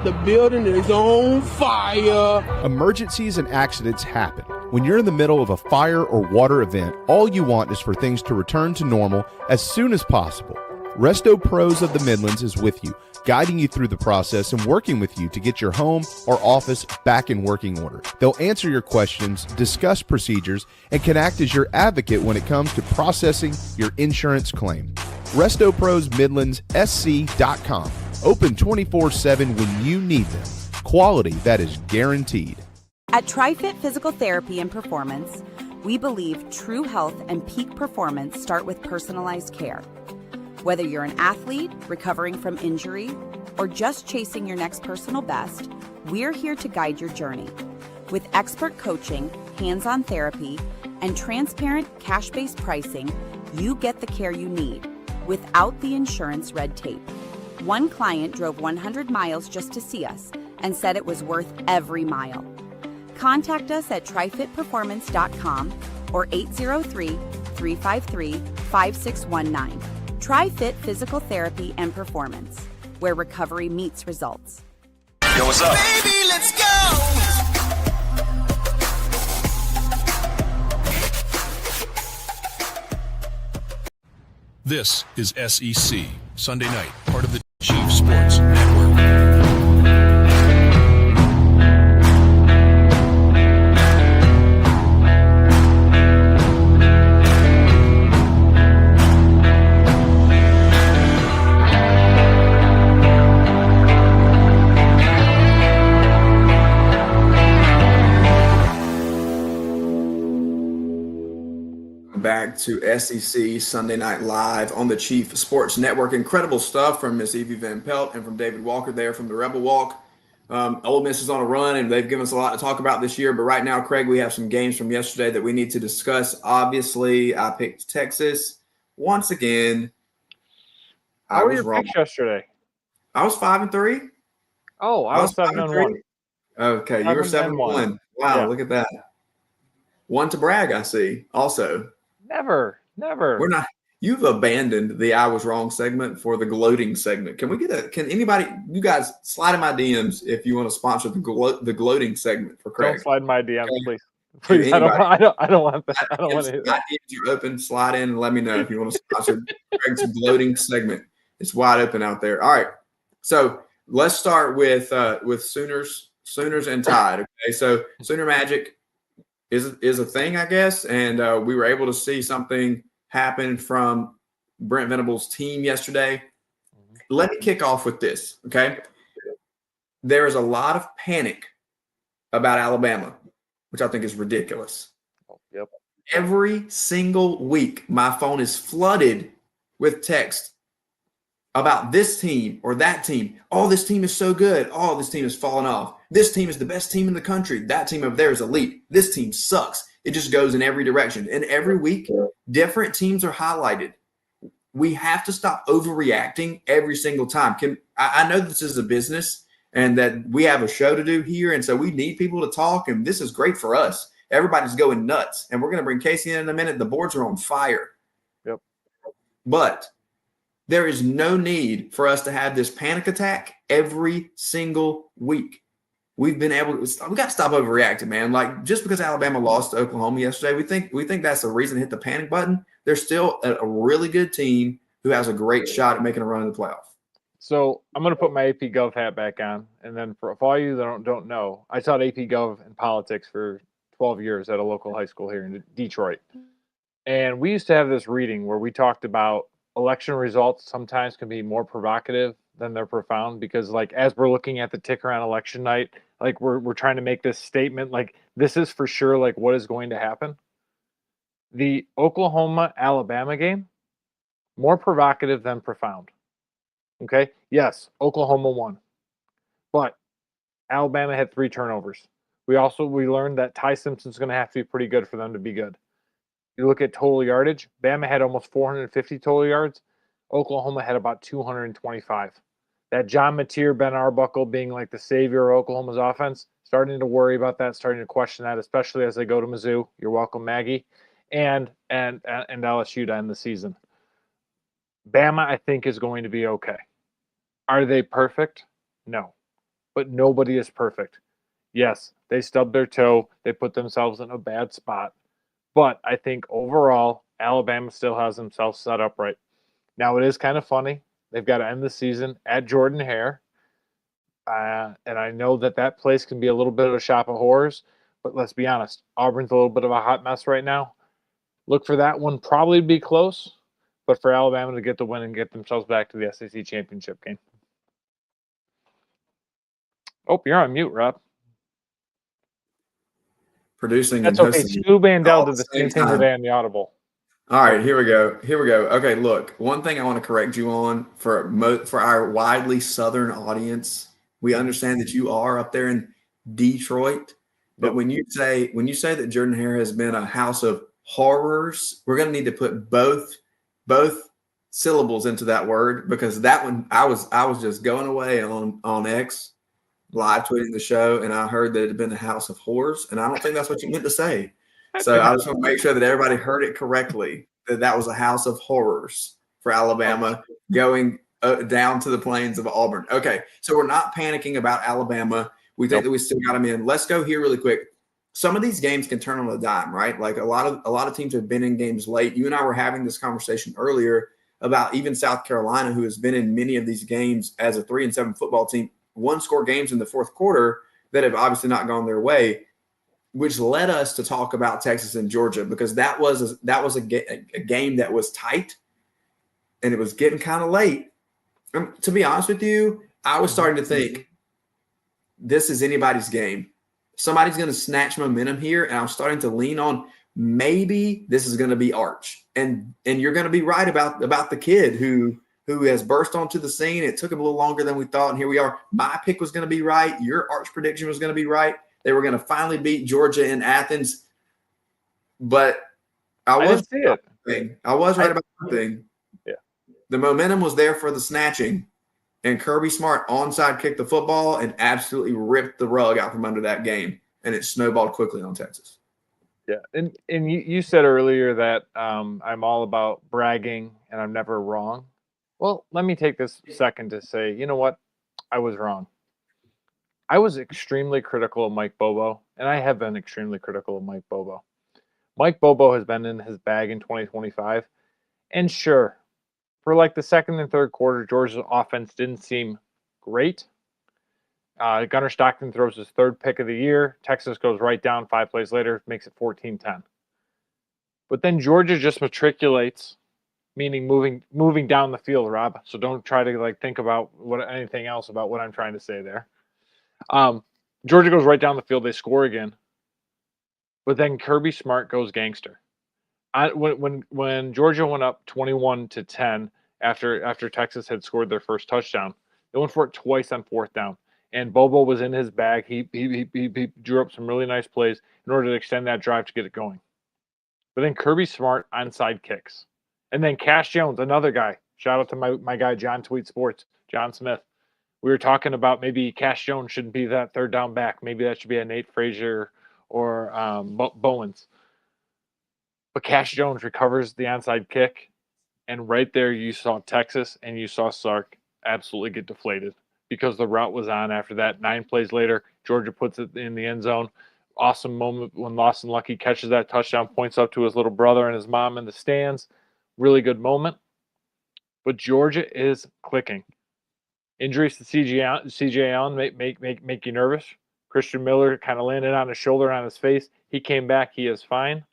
the building is on fire. Emergencies and accidents happen. When you're in the middle of a fire or water event, all you want is for things to return to normal as soon as possible. Resto Pros of the Midlands is with you, guiding you through the process and working with you to get your home or office back in working order. They'll answer your questions, discuss procedures, and can act as your advocate when it comes to processing your insurance claim. Resto Pros Midlands SC.com. Open 24/7 when you need them. Quality that is guaranteed. At TriFit Physical Therapy and Performance, we believe true health and peak performance start with personalized care. Whether you're an athlete recovering from injury or just chasing your next personal best, we're here to guide your journey. With expert coaching, hands-on therapy, and transparent cash-based pricing, you get the care you need without the insurance red tape. One client drove 100 miles just to see us and said it was worth every mile. Contact us at trifitperformance.com or 803-353-5619. TriFit Physical Therapy and Performance, where recovery meets results. Yo, what's up? Baby, let's go. This is SEC Sunday night, part of the Chief Sports Network. Back to SEC Sunday Night Live on the Chief Sports Network. Incredible stuff from Miss Evie Van Pelt and from David Walker there from the Rebel Walk. Ole Miss is on a run, and they've given us a lot to talk about this year. But right now, Craig, we have some games from yesterday that we need to discuss. Obviously, I picked Texas once again. How were your picks yesterday? I was 5-3. Oh, I was 7-1. Okay, you were 7-1. Wow, yeah. Look at that. One to brag, I see. Also. Never. We're not. You've abandoned the "I was wrong" segment for the gloating segment. Can we get can anybody? You guys slide in my DMs if you want to sponsor the gloating segment for Craig. Don't slide in my DMs, please. Please, I don't want that. I don't want to. My DMs are open. Slide in and let me know if you want to sponsor Craig's gloating segment. It's wide open out there. All right. So let's start with Sooners and Tide. Okay, so Sooner Magic is a thing, I guess, and we were able to see something happen from Brent Venable's team yesterday. Let me kick off with this, okay? There is a lot of panic about Alabama, which I think is ridiculous. Yep. Every single week, my phone is flooded with text about this team or that team. Oh, this team is so good. Oh, this team has fallen off. This team is the best team in the country. That team over there is elite. This team sucks. It just goes in every direction. And every week, different teams are highlighted. We have to stop overreacting every single time. I know this is a business and that we have a show to do here, and so we need people to talk, and this is great for us. Everybody's going nuts, and we're going to bring Casey in a minute. The boards are on fire. Yep. But there is no need for us to have this panic attack every single week. We got to stop overreacting, man. Like, just because Alabama lost to Oklahoma yesterday, we think that's a reason to hit the panic button. They're still a really good team who has a great shot at making a run in the playoff. So I'm going to put my AP Gov hat back on, and then for all you that don't know, I taught AP Gov in politics for 12 years at a local high school here in Detroit. And we used to have this reading where we talked about election results sometimes can be more provocative than they're profound, because like as we're looking at the ticker on election night, like we're trying to make this statement like this is for sure like what is going to happen. The Oklahoma-Alabama game, more provocative than profound. Okay? Yes, Oklahoma won. But Alabama had 3 turnovers. We learned that Ty Simpson's going to have to be pretty good for them to be good. You look at total yardage, Bama had almost 450 total yards. Oklahoma had about 225. That John Mateer, Ben Arbuckle being like the savior of Oklahoma's offense, starting to worry about that, starting to question that, especially as they go to Mizzou. You're welcome, Maggie. And LSU to end the season. Bama, I think, is going to be okay. Are they perfect? No. But nobody is perfect. Yes, they stubbed their toe. They put themselves in a bad spot. But I think overall, Alabama still has themselves set up right. Now, it is kind of funny. They've got to end the season at Jordan-Hare. And I know that place can be a little bit of a shop of horrors. But let's be honest, Auburn's a little bit of a hot mess right now. Look for that one probably to be close. But for Alabama to get the win and get themselves back to the SEC championship game. Oh, you're on mute, Rob. Producing That's and okay. hosting. Stu Bandel did the same thing today on the Audible. All right, here we go. Okay, look, one thing I want to correct you on for our widely Southern audience. We understand that you are up there in Detroit, but when you say that Jordan-Hare has been a house of horrors, we're going to need to put both syllables into that word, because that one I was just going away on X, live tweeting the show, and I heard that it had been a house of horrors, and I don't think that's what you meant to say. So I just want to make sure that everybody heard it correctly, that was a house of horrors for Alabama going down to the plains of Auburn. Okay, so we're not panicking about Alabama. We think that we still got them in. Let's go here really quick. Some of these games can turn on a dime, right? Like a lot of teams have been in games late. You and I were having this conversation earlier about even South Carolina, who has been in many of these games as a 3-7 football team, one-score games in the fourth quarter that have obviously not gone their way, which led us to talk about Texas and Georgia, because that was a game that was tight and it was getting kind of late. To be honest with you, I was starting to think this is anybody's game. Somebody's going to snatch momentum here, and I'm starting to lean on maybe this is going to be Arch. And you're going to be right about the kid who has burst onto the scene. It took him a little longer than we thought, and here we are. My pick was going to be right. Your Arch prediction was going to be right. They were going to finally beat Georgia in Athens. But I was right about one thing. Yeah. The momentum was there for the snatching, and Kirby Smart onside kicked the football and absolutely ripped the rug out from under that game, and it snowballed quickly on Texas. Yeah, and you said earlier that I'm all about bragging and I'm never wrong. Well, let me take this second to say, you know what? I was wrong. I was extremely critical of Mike Bobo, and I have been extremely critical of Mike Bobo. Mike Bobo has been in his bag in 2025, and sure, for like the second and third quarter, Georgia's offense didn't seem great, Gunnar Stockton throws his third pick of the year. Texas goes right down 5 plays later, makes it 14-10. But then Georgia just matriculates, meaning moving down the field, Rob. So don't try to think about anything else about what I'm trying to say there. Georgia goes right down the field. They score again. But then Kirby Smart goes gangster. When Georgia went up 21-10 after Texas had scored their first touchdown, they went for it twice on 4th down. And Bobo was in his bag. He drew up some really nice plays in order to extend that drive to get it going. But then Kirby Smart onside kicks. And then Cash Jones, another guy. Shout out to my guy, John Tweet Sports, John Smith. We were talking about maybe Cash Jones shouldn't be that third down back. Maybe that should be a Nate Frazier or Bowens. But Cash Jones recovers the onside kick. And right there you saw Texas and you saw Sark absolutely get deflated because the route was on after that. 9 plays later, Georgia puts it in the end zone. Awesome moment when Lawson Lucky catches that touchdown, points up to his little brother and his mom in the stands. Really good moment. But Georgia is clicking. Injuries to CJ Allen make you nervous. Christian Miller kind of landed on his shoulder, on his face. He came back. He is fine.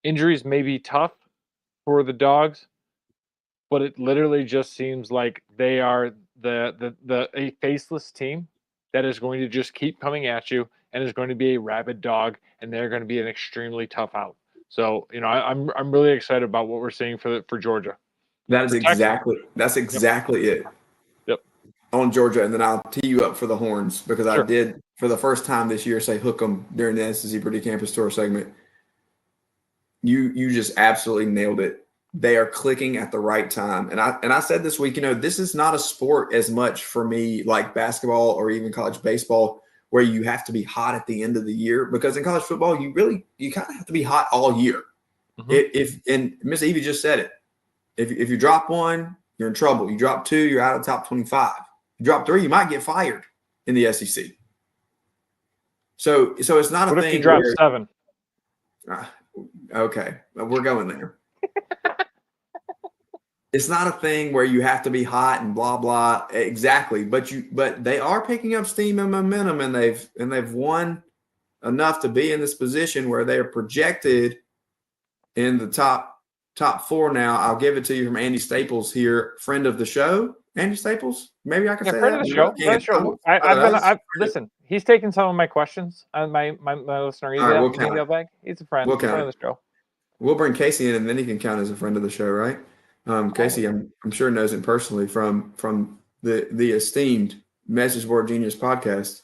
Injuries may be tough for the Dogs, but it literally just seems like they are a faceless team that is going to just keep coming at you and is going to be a rabid dog, and they're going to be an extremely tough out. So, I'm really excited about what we're seeing for Georgia. That's exactly it. Yep. On Georgia, and then I'll tee you up for the horns because Sure. I did for the first time this year say hook 'em during the SEC Pretty Campus Tour segment. You just absolutely nailed it. They are clicking at the right time. And I said this week, this is not a sport as much for me like basketball or even college baseball where you have to be hot at the end of the year, because in college football, you kind of have to be hot all year. Mm-hmm. And Miss Evie just said it. If you drop 1, you're in trouble. You drop 2, you're out of the top 25. You drop 3, you might get fired in the SEC. So it's not what a thing. If you drop 7? Okay, we're going there. It's not a thing where you have to be hot and blah blah. Exactly, but they are picking up steam and momentum, and they've won enough to be in this position where they are projected in the top 4 now. I'll give it to you from Andy Staples here, friend of the show. Andy Staples, maybe I can say friend that. of the show. Listen, he's taken some of my questions on my listener email bag. He's a friend. He's a friend of the show. We'll bring Casey in, and then he can count as a friend of the show, right? Casey, I'm sure knows him personally from the esteemed Message Board Genius podcast.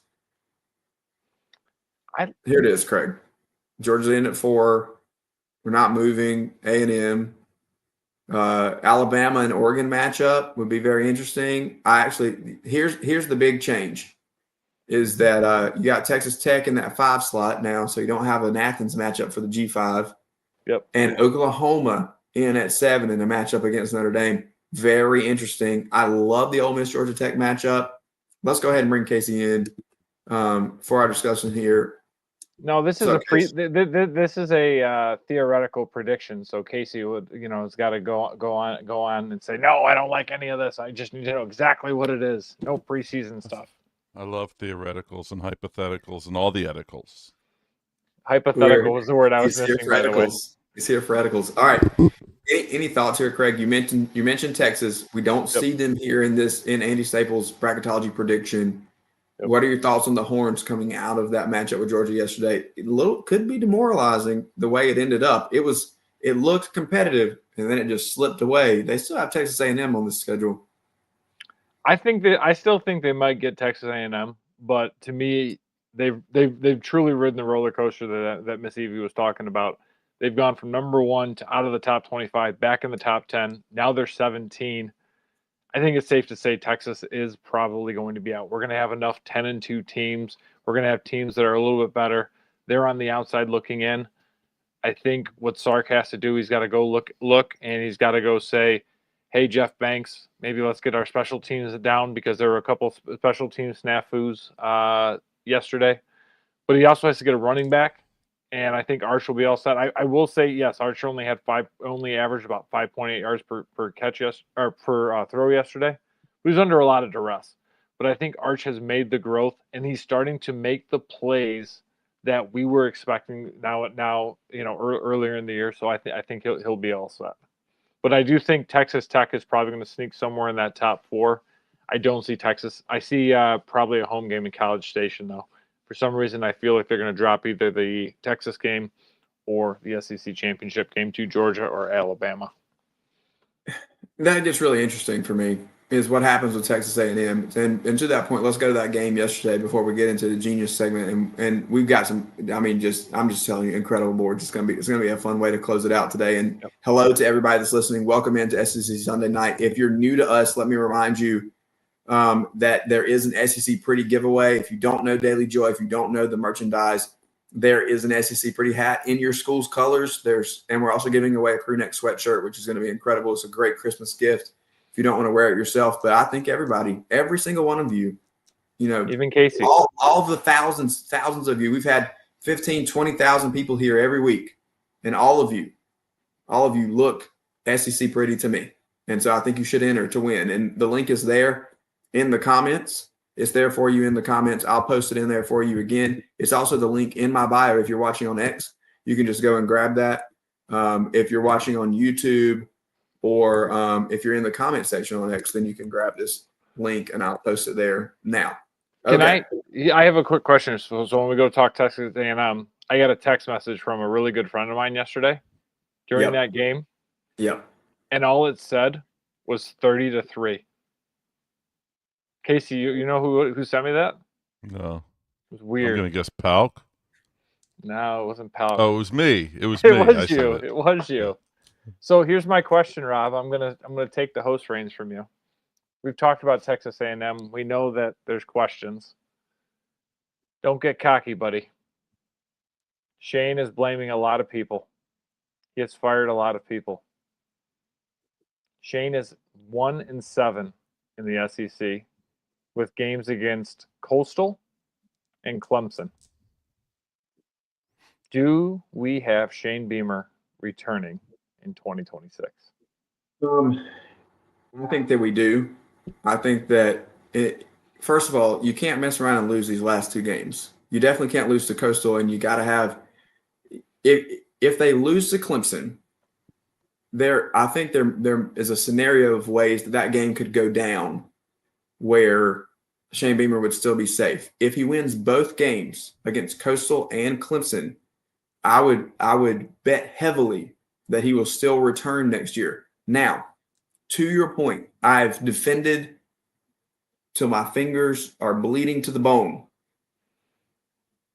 Here it is, Craig. Georgia's in at 4. We're not moving. A&M. Alabama and Oregon matchup would be very interesting. Here's the big change is that you got Texas Tech in that 5 slot now, so you don't have an Athens matchup for the G5. Yep. And Oklahoma in at 7 in a matchup against Notre Dame. Very interesting. I love the Ole Miss Georgia Tech matchup. Let's go ahead and bring Casey in for our discussion here. No, this is this is a theoretical prediction. So Casey would, has got to go on and say, no, I don't like any of this. I just need to know exactly what it is. No preseason stuff. I love theoreticals and hypotheticals and all the eticals. Hypothetical was the word I was missing, by the way. He's here for eticals. All right. Any thoughts here, Craig? You mentioned Texas. We don't see them here in Andy Staples' bracketology prediction. Yep. What are your thoughts on the Horns coming out of that matchup with Georgia yesterday? It could be demoralizing the way it ended up. It looked competitive, and then it just slipped away. They still have Texas A&M on the schedule. I still think they might get Texas A&M, but to me, they've truly ridden the roller coaster that Miss Evie was talking about. They've gone from number 1 to out of the top 25, back in the top 10. Now they're 17. I think it's safe to say Texas is probably going to be out. We're going to have enough 10-2 teams. We're going to have teams that are a little bit better. They're on the outside looking in. I think what Sark has to do, he's got to go look, and he's got to go say, hey, Jeff Banks, maybe let's get our special teams down, because there were a couple special team snafus yesterday. But he also has to get a running back, and I think Arch will be all set. I will say, yes, Arch only averaged about 5.8 yards per catch per throw yesterday. But he's under a lot of duress. but I think Arch has made the growth, and he's starting to make the plays that we were expecting now earlier in the year. So I think he'll be all set. But I do think Texas Tech is probably going to sneak somewhere in that top 4. I don't see Texas. I see probably a home game in College Station, though. For some reason, I feel like they're going to drop either the Texas game or the SEC championship game to Georgia or Alabama. That gets really interesting for me is what happens with Texas A&M. And to that point, let's go to that game yesterday before we get into the Genius segment. And we've got some, I'm just telling you, incredible boards. It's gonna be a fun way to close it out today. And hello to everybody that's listening. Welcome into SEC Sunday Night. If you're new to us, let me remind you that there is an SEC Pretty giveaway. If you don't know Daily Joy, if you don't know the merchandise, there is an SEC Pretty hat in your school's colors. And we're also giving away a crew neck sweatshirt, which is going to be incredible. It's a great Christmas gift if you don't want to wear it yourself. But I think every single one of you, even Casey, all the thousands of you, we've had 15, 20,000 people here every week. And all of you look SEC Pretty to me. And so I think you should enter to win. And the link is there in the comments. It's there for you in the comments. I'll post it in there for you again. It's also the link in my bio. If you're watching on X, you can just go and grab that. If you're watching on YouTube or if you're in the comment section on X, then you can grab this link and I'll post it there now. Okay. I have a quick question. So when we go talk Texas A&M, I got a text message from a really good friend of mine yesterday during that game. Yep. And all it said was 30-3. Casey, you know who sent me that? No. It was weird. I'm going to guess Palk. No, it wasn't Palk. Oh, it was me. It was me. It was you. So here's my question, Rob. I'm gonna take the host reins from you. We've talked about Texas A&M. We know that there's questions. Don't get cocky, buddy. Shane is blaming a lot of people. He has fired a lot of people. Shane is 1-7 in the SEC with games against Coastal and Clemson. Do we have Shane Beamer returning in 2026? I think that we do. I think that first of all, you can't mess around and lose these last 2 games. You definitely can't lose to Coastal, and you got to have if they lose to Clemson, I think there is a scenario of ways that game could go down where Shane Beamer would still be safe. If he wins both games against Coastal and Clemson, I would bet heavily that he will still return next year. Now, to your point, I've defended till my fingers are bleeding to the bone.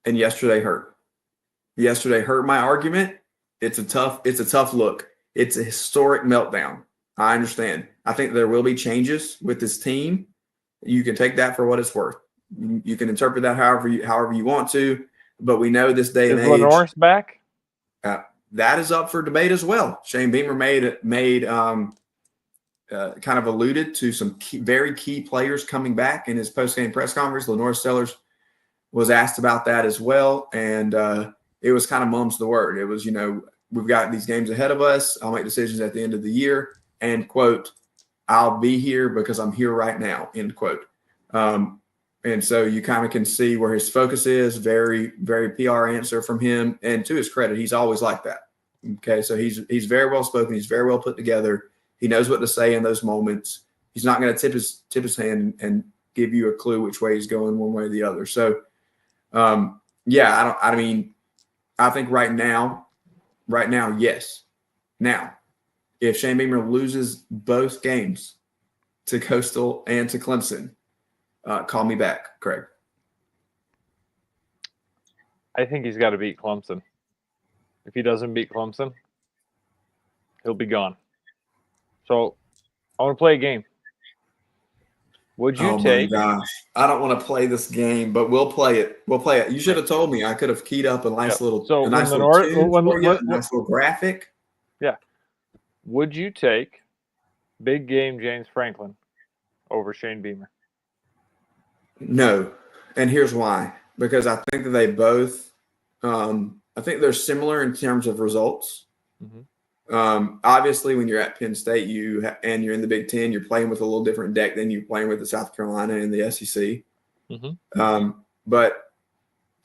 And yesterday hurt. Yesterday hurt my argument. It's a tough look. It's a historic meltdown. I understand. I think there will be changes with this team. You can take that for what it's worth. You can interpret that however you want to, but we know this day and age. Is Lenore's back? That is up for debate as well. Shane Beamer kind of alluded to some very key players coming back in his post-game press conference. Lenore Sellers was asked about that as well, and it was kind of mum's the word. It was, we've got these games ahead of us. I'll make decisions at the end of the year, and, quote, I'll be here because I'm here right now, end quote. And so you kind of can see where his focus is. Very, very PR answer from him. And to his credit, he's always like that. Okay, so he's very well spoken. He's very well put together. He knows what to say in those moments. He's not going to tip his hand and give you a clue which way he's going one way or the other. So, I think right now, yes. Now, if Shane Beamer loses both games to Coastal and to Clemson, call me back, Craig. I think he's got to beat Clemson. If he doesn't beat Clemson, he'll be gone. So I want to play a game. Would you take? Oh my gosh, I don't want to play this game, but we'll play it. You should have told me. I could have keyed up a nice little graphic. Yeah. Would you take big game James Franklin over Shane Beamer? No, and here's why. Because I think that they both, I think they're similar in terms of results. Mm-hmm. Obviously, when you're at Penn State, and you're in the Big Ten, you're playing with a little different deck than you're playing with the South Carolina and the SEC. But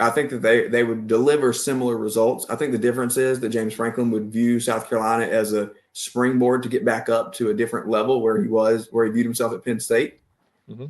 I think that they would deliver similar results. I think the difference is that James Franklin would view South Carolina as a springboard to get back up to a different level where he viewed himself at Penn State.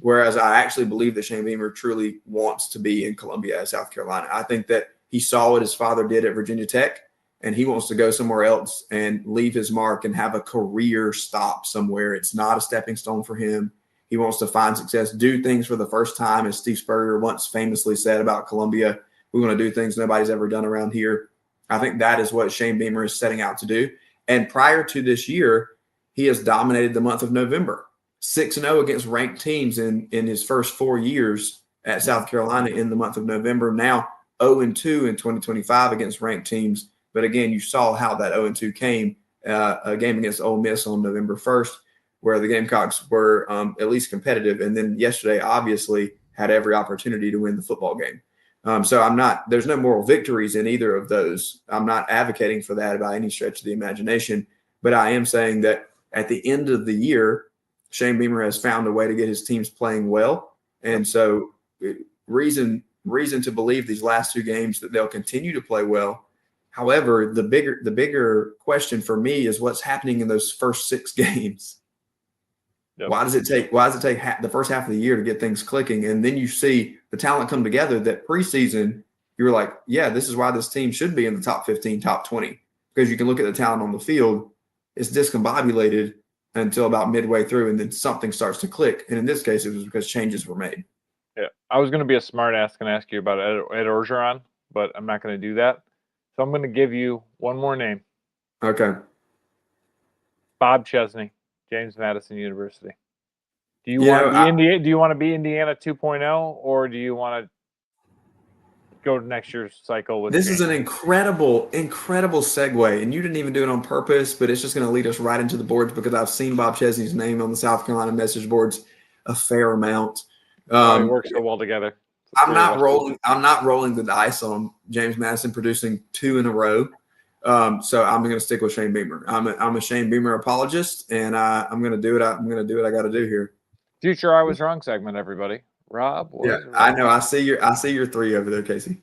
Whereas I actually believe that Shane Beamer truly wants to be in Columbia as South Carolina. I think that he saw what his father did at Virginia Tech, and he wants to go somewhere else and leave his mark and have a career stop somewhere. It's not a stepping stone for him. He wants to find success, do things for the first time, as Steve Spurrier once famously said about Columbia. We want to do things nobody's ever done around here. I think that is what Shane Beamer is setting out to do. And prior to this year, he has dominated the month of November. 6-0 against ranked teams in his first 4 years at South Carolina in the month of November. Now 0-2 in 2025 against ranked teams. But again, you saw how that 0-2 came, a game against Ole Miss on November 1st, where the Gamecocks were at least competitive. And then yesterday, obviously, had every opportunity to win the football game. So there's no moral victories in either of those. I'm not advocating for that by any stretch of the imagination, but I am saying that at the end of the year, Shane Beamer has found a way to get his teams playing well. And so reason to believe these last 2 games that they'll continue to play well. However, the bigger question for me is what's happening in those first 6 games. Yep. Why does it take the first half of the year to get things clicking? And then you see the talent come together that preseason, you were like, yeah, this is why this team should be in the top 15, top 20, because you can look at the talent on the field. It's discombobulated until about midway through, and then something starts to click. And in this case, it was because changes were made. Yeah, I was going to be a smart ass and ask you about Ed Orgeron, but I'm not going to do that. So I'm going to give you one more name. Okay. Bob Chesney, James Madison University. Do you want to be Indiana 2.0, or do you want to go to next year's cycle with this is an incredible segue, and you didn't even do it on purpose, but it's just going to lead us right into the boards because I've seen Bob Chesney's name on the South Carolina message boards a fair amount. It works so well together. I'm not rolling the dice on James Madison producing 2 in a row. So I'm going to stick with Shane Beamer. I'm a Shane Beamer apologist, and I'm going to do it. I'm going to do what I got to do here. Future I was wrong segment, everybody. Rob. I know. I see your 3 over there, Casey.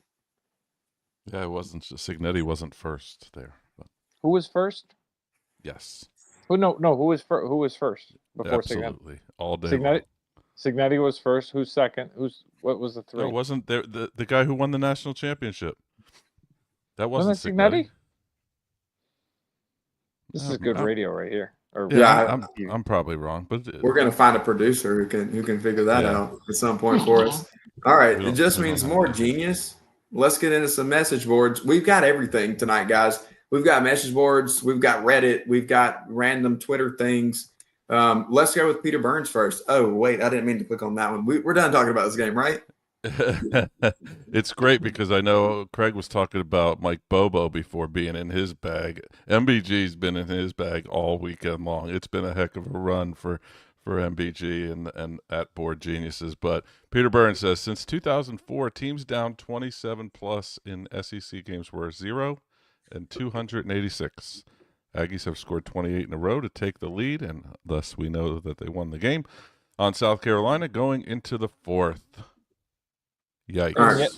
Yeah, it wasn't. Signetti wasn't first there. But. Who was first? Yes. Who was first before Signetti? Absolutely, all day. Signetti was first. Who's second? What was the 3? No, it wasn't there. The guy who won the national championship. That wasn't Signetti. This is good radio right here. I'm probably wrong, but we're going to find a producer who can figure that out at some point for us. All right, it just means more genius. Let's get into some message boards. We've got everything tonight, guys. We've got message boards. We've got Reddit. We've got random Twitter things. Let's go with Peter Burns first. Oh, wait, I didn't mean to click on that one. We're done talking about this game, right? It's great because I know Craig was talking about Mike Bobo before being in his bag. MBG's been in his bag all weekend long. It's been a heck of a run for MBG and at Board Geniuses. But Peter Burns says, since 2004, teams down 27 plus in SEC games were 0 and 286. Aggies have scored 28 in a row to take the lead, and thus we know that they won the game on South Carolina going into the 4th. Yikes. Right.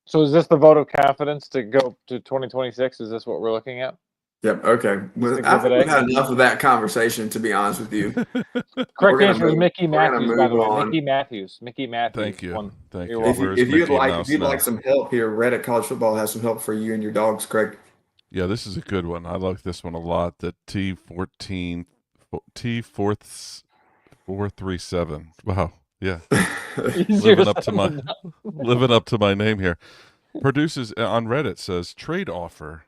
So is this the vote of confidence to go to 2026? Is this what we're looking at? Yep. Okay. Well, I think we've had enough of that conversation, to be honest with you. Correct answer is Mickey Matthews, by the way. Mickey Matthews. Thank you. Thank you. If you'd like some help here, Reddit College Football has some help for you and your dogs, Craig. Yeah, this is a good one. I like this one a lot. The T14 T437. Wow. Yeah. living up to my name here. Produces on Reddit says trade offer.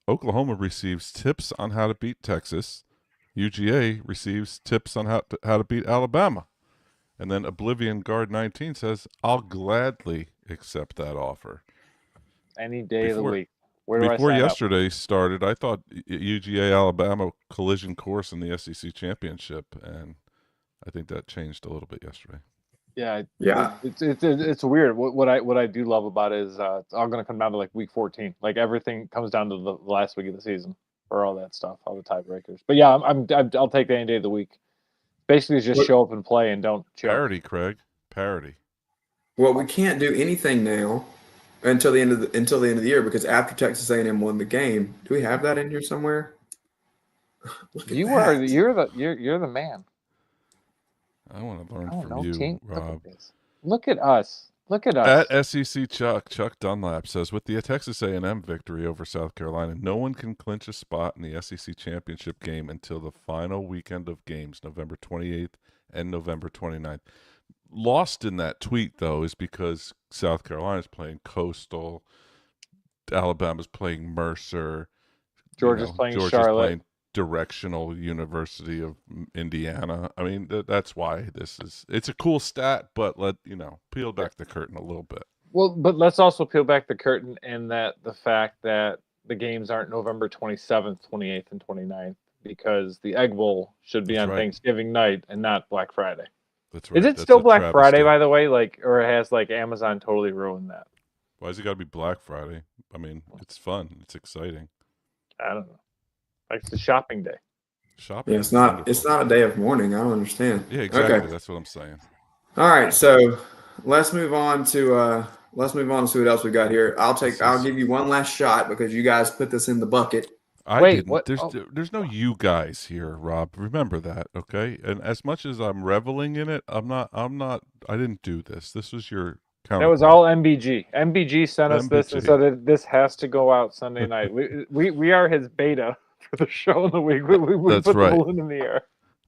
Oklahoma receives tips on how to beat Texas. UGA receives tips on how to beat Alabama. And then Oblivion Guard 19 says, I'll gladly accept that offer. Any day of the week. Before yesterday started, I thought UGA Alabama collision course in the SEC championship, and I think that changed a little bit yesterday. Yeah. It's weird. What I do love about it is it's all going to come down to like week 14. Like everything comes down to the last week of the season. for all that stuff, all the tiebreakers. But yeah, I'll take any day of the week. Basically, just show up and play and don't choke. Parity, Craig. Parity. Well, we can't do anything now until the end of the year because after Texas A&M won the game, do we have that in here somewhere? Look at that. You're the man. I want to learn from you, Rob. Look at us. Look at us. At SEC Chuck Dunlap says, with the Texas A&M victory over South Carolina, no one can clinch a spot in the SEC championship game until the final weekend of games, November 28th and November 29th. Lost in that tweet, though, is because South Carolina's playing Coastal, Alabama's playing Mercer, Georgia's playing Charlotte. Playing Directional University of Indiana. I mean, that's why it's a cool stat, but peel back the curtain a little bit. Well, but let's also peel back the curtain in that the fact that the games aren't November 27th, 28th, and 29th because the Egg Bowl should be on Thanksgiving night and not Black Friday. That's right. Is it still Black Friday, by the way? Or has Amazon totally ruined that? Why has it got to be Black Friday? I mean, it's fun. It's exciting. I don't know. It's the shopping day. Shopping. Yeah, it's not a day of mourning. I don't understand. Yeah, exactly. Okay. That's what I'm saying. All right, so let's move on to see what else we got here. I'll give you one last shot because you guys put this in the bucket. What? There's no you guys here, Rob. Remember that, okay? And as much as I'm reveling in it, I didn't do this. This was your counterpart. That was all MBG. MBG sent us this and so that this has to go out Sunday night. We are his beta for the show in the week. We That's put right. the balloon in the air.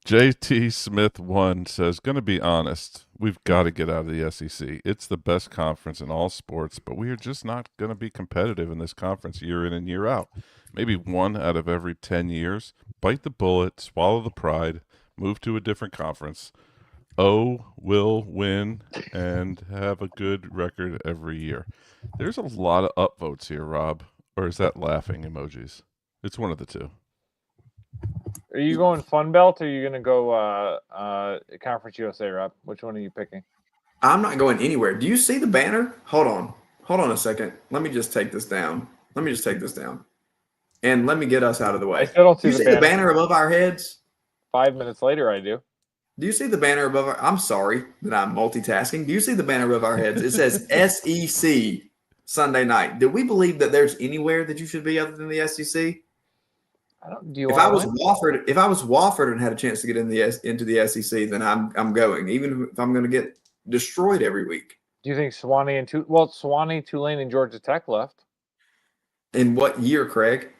JT Smith 1 says, going to be honest, we've got to get out of the SEC. It's the best conference in all sports, but we are just not going to be competitive in this conference year in and year out. Maybe 1 out of every 10 years. Bite the bullet, swallow the pride, move to a different conference. Will win and have a good record every year. There's a lot of upvotes here, Rob. Or is that laughing emojis? It's one of the two. Are you going Fun Belt or are you going to go Conference USA, Rob? Which one are you picking? I'm not going anywhere. Do you see the banner? Hold on a second. Let me just take this down. And let me get us out of the way. I still don't see the banner above our heads? 5 minutes later, I do. Do you see the banner above our... I'm sorry that I'm multitasking. Do you see the banner above our heads? It says SEC Sunday night. Do we believe that there's anywhere that you should be other than the SEC? If I was Wofford and had a chance to get into the SEC, then I'm going, even if I'm going to get destroyed every week. Do you think Swanee, Tulane, and Georgia Tech left? In what year, Craig?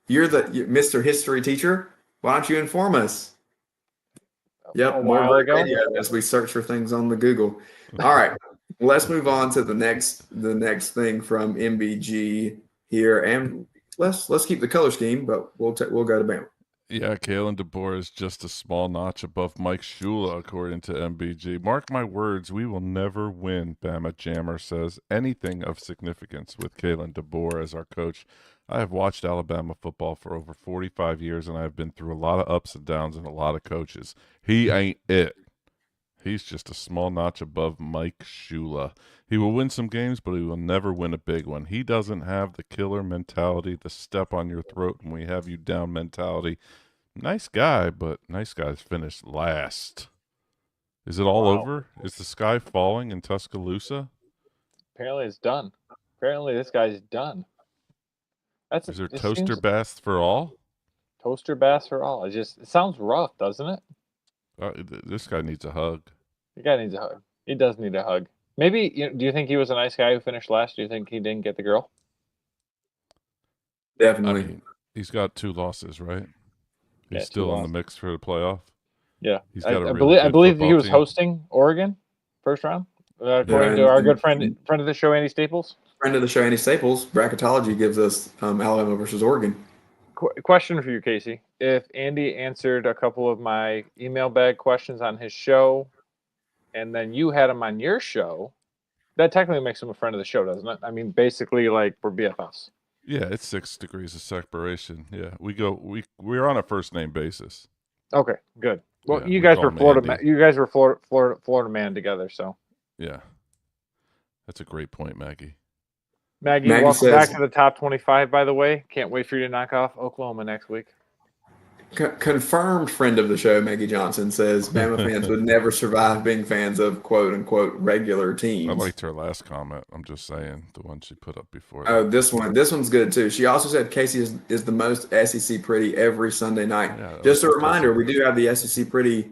You're Mr. History teacher. Why don't you inform us? Yep, more radio as we search for things on the Google. All right, let's move on to the next thing from MBG here, and let's keep the color scheme, but we'll go to Bama. Yeah, Kalen DeBoer is just a small notch above Mike Shula, according to MBG. Mark my words, we will never win, Bama Jammer says, anything of significance with Kalen DeBoer as our coach. I have watched Alabama football for over 45 years, and I've been through a lot of ups and downs and a lot of coaches. He ain't it. He's just a small notch above Mike Shula. He will win some games, but he will never win a big one. He doesn't have the killer mentality, the step on your throat and we have you down mentality. Nice guy, but nice guys finish last. Is it all over? Is the sky falling in Tuscaloosa? Apparently it's done. Apparently this guy's done. Is there toaster bass for all? Toaster bass for all. It sounds rough, doesn't it? This guy needs a hug. The guy needs a hug. He does need a hug. Maybe, do you think he was a nice guy who finished last? Do you think he didn't get the girl? Definitely. I mean, he's got 2 losses, right? He's Yeah, still in the mix for the playoff. Yeah. He's got I believe he was hosting Oregon first round. According to our good friend of the show, Andy Staples. Friend of the show, Andy Staples. Bracketology gives us Alabama versus Oregon. Question for you, Casey. If Andy answered a couple of my email bag questions on his show, and then you had him on your show, that technically makes him a friend of the show, doesn't it? I mean, basically, like, we're BFFs. Yeah, it's 6 degrees of separation. Yeah, we're on a first name basis. Okay, good. Well, Yeah, you guys were Florida. You guys were Florida man together, so. Yeah, that's a great point, Maggie. Maggie, Maggie welcome says, back to the top 25, by the way. Can't wait for you to knock off Oklahoma next week. Confirmed friend of the show, Maggie Johnson, says Bama fans would never survive being fans of quote-unquote regular teams. I liked her last comment. I'm just saying, the one she put up before. Oh, this one's good too. She also said Casey is the most SEC pretty every Sunday night. Yeah, just a reminder, we do have the SEC pretty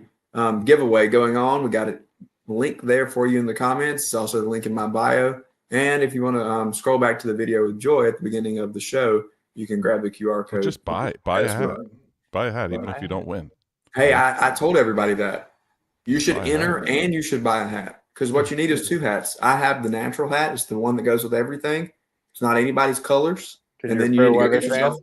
giveaway going on. We got a link there for you in the comments. It's also the link in my bio. And if you want to scroll back to the video with Joy at the beginning of the show, you can grab the QR code. Or just buy a hat. Buy a hat, even if you don't win. Hey, I told everybody that. You should enter and you should buy a hat. Because what you need is 2 hats. I have the natural hat. It's the one that goes with everything. It's not anybody's colors. And then you need to go get yourself.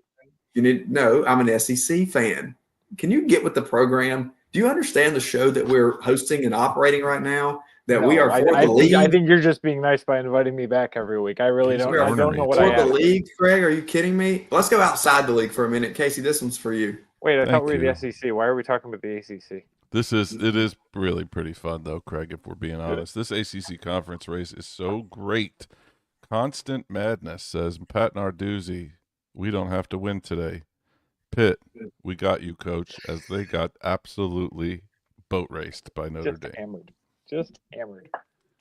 I'm an SEC fan. Can you get with the program? Do you understand the show that we're hosting and operating right now? We are for the league. I think you're just being nice by inviting me back every week. I really don't. I don't know what I am. For the league, Craig, are you kidding me? Let's go outside the league for a minute. Casey, this one's for you. Wait, I thought we were the SEC. Why are we talking about the ACC? It is really pretty fun though, Craig, if we're being honest. This ACC conference race is so great. Constant madness, says Pat Narduzzi. We don't have to win today. Pitt, we got you, coach, as they got absolutely boat raced by Notre Dame. Just hammered.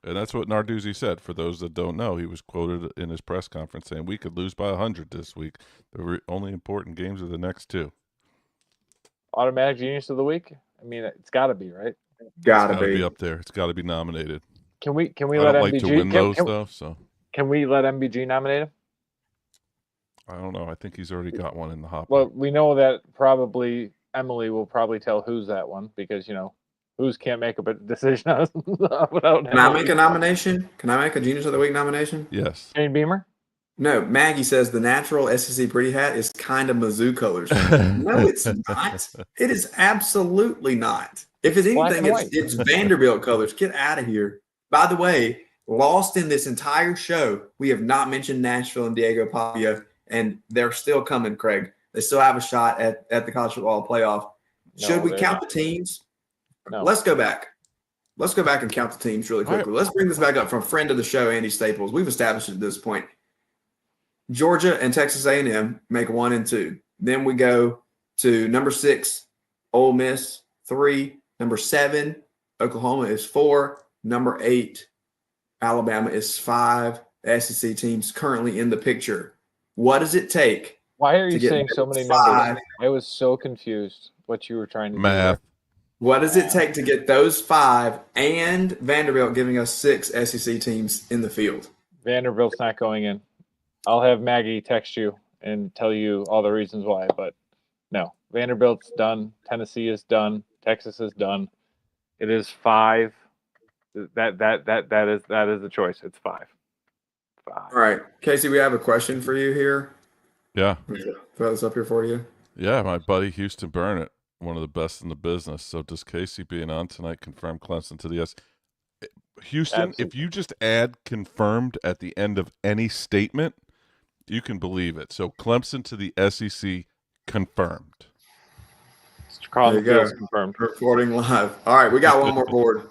And that's what Narduzzi said. For those that don't know, he was quoted in his press conference saying, we could lose by 100 this week. The only important games are the next 2. Automatic Genius of the Week? I mean, it's got to be, right? Gotta be up there. It's got to be nominated. Can we I let don't MBG like to win those though? So can we let MBG nominate him? I don't know. I think he's already got one in the hopper. Well, we know that probably Emily will probably tell who's that one because who's can't make a decision without. Can I make a nomination? Can I make a Genius of the Week nomination? Yes. Shane Beamer. No, Maggie says the natural SEC pretty hat is kind of Mizzou colors. No, it's not. It is absolutely not. If it's anything, it's Vanderbilt colors. Get out of here. By the way, lost in this entire show, we have not mentioned Nashville and Diego Pavia, and they're still coming, Craig. They still have a shot at the college football playoff. Should we count the teams? No. Let's go back. Let's go back and count the teams really quickly. Let's bring this back up from friend of the show, Andy Staples. We've established at this point. Georgia and Texas A&M make 1 and 2. Then we go to number 6, Ole Miss, 3. Number 7, Oklahoma is 4. Number 8, Alabama is 5. The SEC teams currently in the picture. What does it take? Why are you saying so many numbers? I was so confused what you were trying to do. Math. What does it take to get those 5 and Vanderbilt giving us 6 SEC teams in the field? Vanderbilt's not going in. I'll have Maggie text you and tell you all the reasons why, but no. Vanderbilt's done. Tennessee is done. Texas is done. It is 5. That is the choice. It's 5. All right, Casey, we have a question for you here. Yeah. Throw this up here for you. Yeah, my buddy Houston Burnett, one of the best in the business. So does Casey being on tonight confirm Clemson to the S? Houston, if you just add confirmed at the end of any statement, you can believe it. So Clemson to the SEC confirmed. There you go. Confirmed. Reporting live. All right, we got one more board.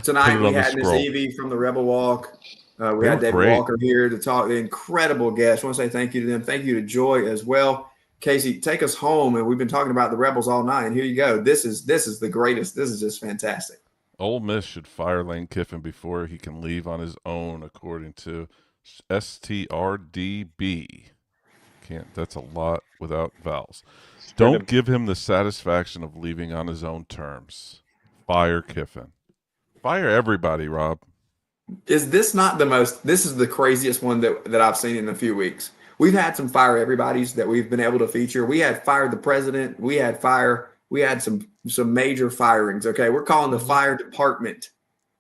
Tonight we had Miss Evie from the Rebel Walk. We had David Walker here to talk. The incredible guest. I want to say thank you to them. Thank you to Joy as well. Casey, take us home. And we've been talking about the Rebels all night. And here you go. This is the greatest. This is just fantastic. Ole Miss should fire Lane Kiffin before he can leave on his own, according to STRDB. That's a lot without vowels. Don't give him the satisfaction of leaving on his own terms. Fire Kiffin. Fire everybody, Rob. Is this not the most – this is the craziest one that I've seen in a few weeks. We've had some fire everybody's that we've been able to feature. We had fired the president. We had some major firings, okay? We're calling the fire department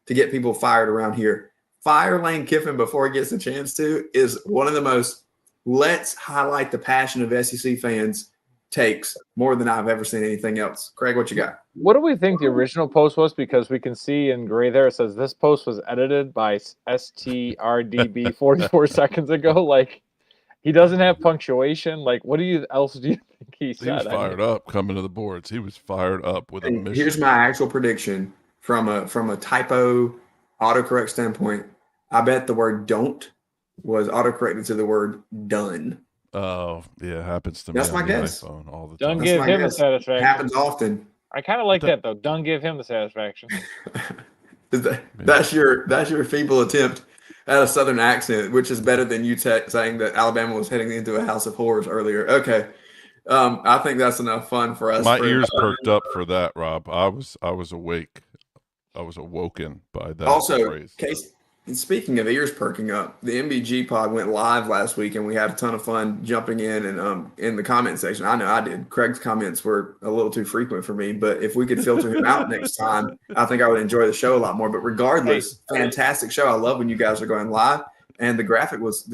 to get people fired around here. Fire Lane Kiffin before he gets a chance to is one of the most let's highlight the passion of SEC fans takes more than I've ever seen anything else. Craig, what you got? What do we think the original post was? Because we can see in gray there it says this post was edited by STRDB 44 seconds ago. Like, he doesn't have punctuation. Like, what else do you think he said? He was fired up coming to the boards. He was fired up with a mission. Here's my actual prediction from a typo autocorrect standpoint. I bet the word don't was autocorrected to the word done. Oh, yeah, it happens to That's me on my the guess. iPhone all the Don't time. give my him the guess. satisfaction. Happens often. I kind of like that though. Don't give him the satisfaction. That's your feeble attempt at a Southern accent, which is better than you saying that Alabama was heading into a house of horrors earlier. Okay, I think that's enough fun for us. My ears perked up for that, Rob. I was awake. I was awoken by that Also, phrase. Case, speaking of ears perking up, the MBG pod went live last week, and we had a ton of fun jumping in and in the comment section. I know I did. Craig's comments were a little too frequent for me, but if we could filter him out next time, I think I would enjoy the show a lot more. But regardless, fantastic show. I love when you guys are going live, and the graphic was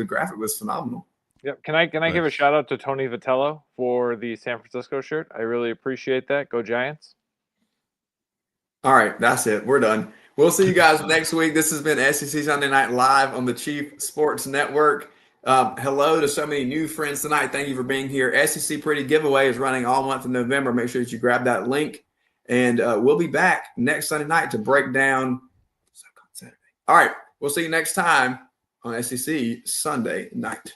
phenomenal. Yep. Can I give a shout out to Tony Vitello for the San Francisco shirt? I really appreciate that. Go Giants. All right, that's it. We're done. We'll see you guys next week. This has been SEC Sunday Night Live on the Chief Sports Network. Hello to so many new friends tonight. Thank you for being here. SEC Pretty Giveaway is running all month of November. Make sure that you grab that link. And we'll be back next Sunday night to break down Saturday. All right, we'll see you next time on SEC Sunday Night.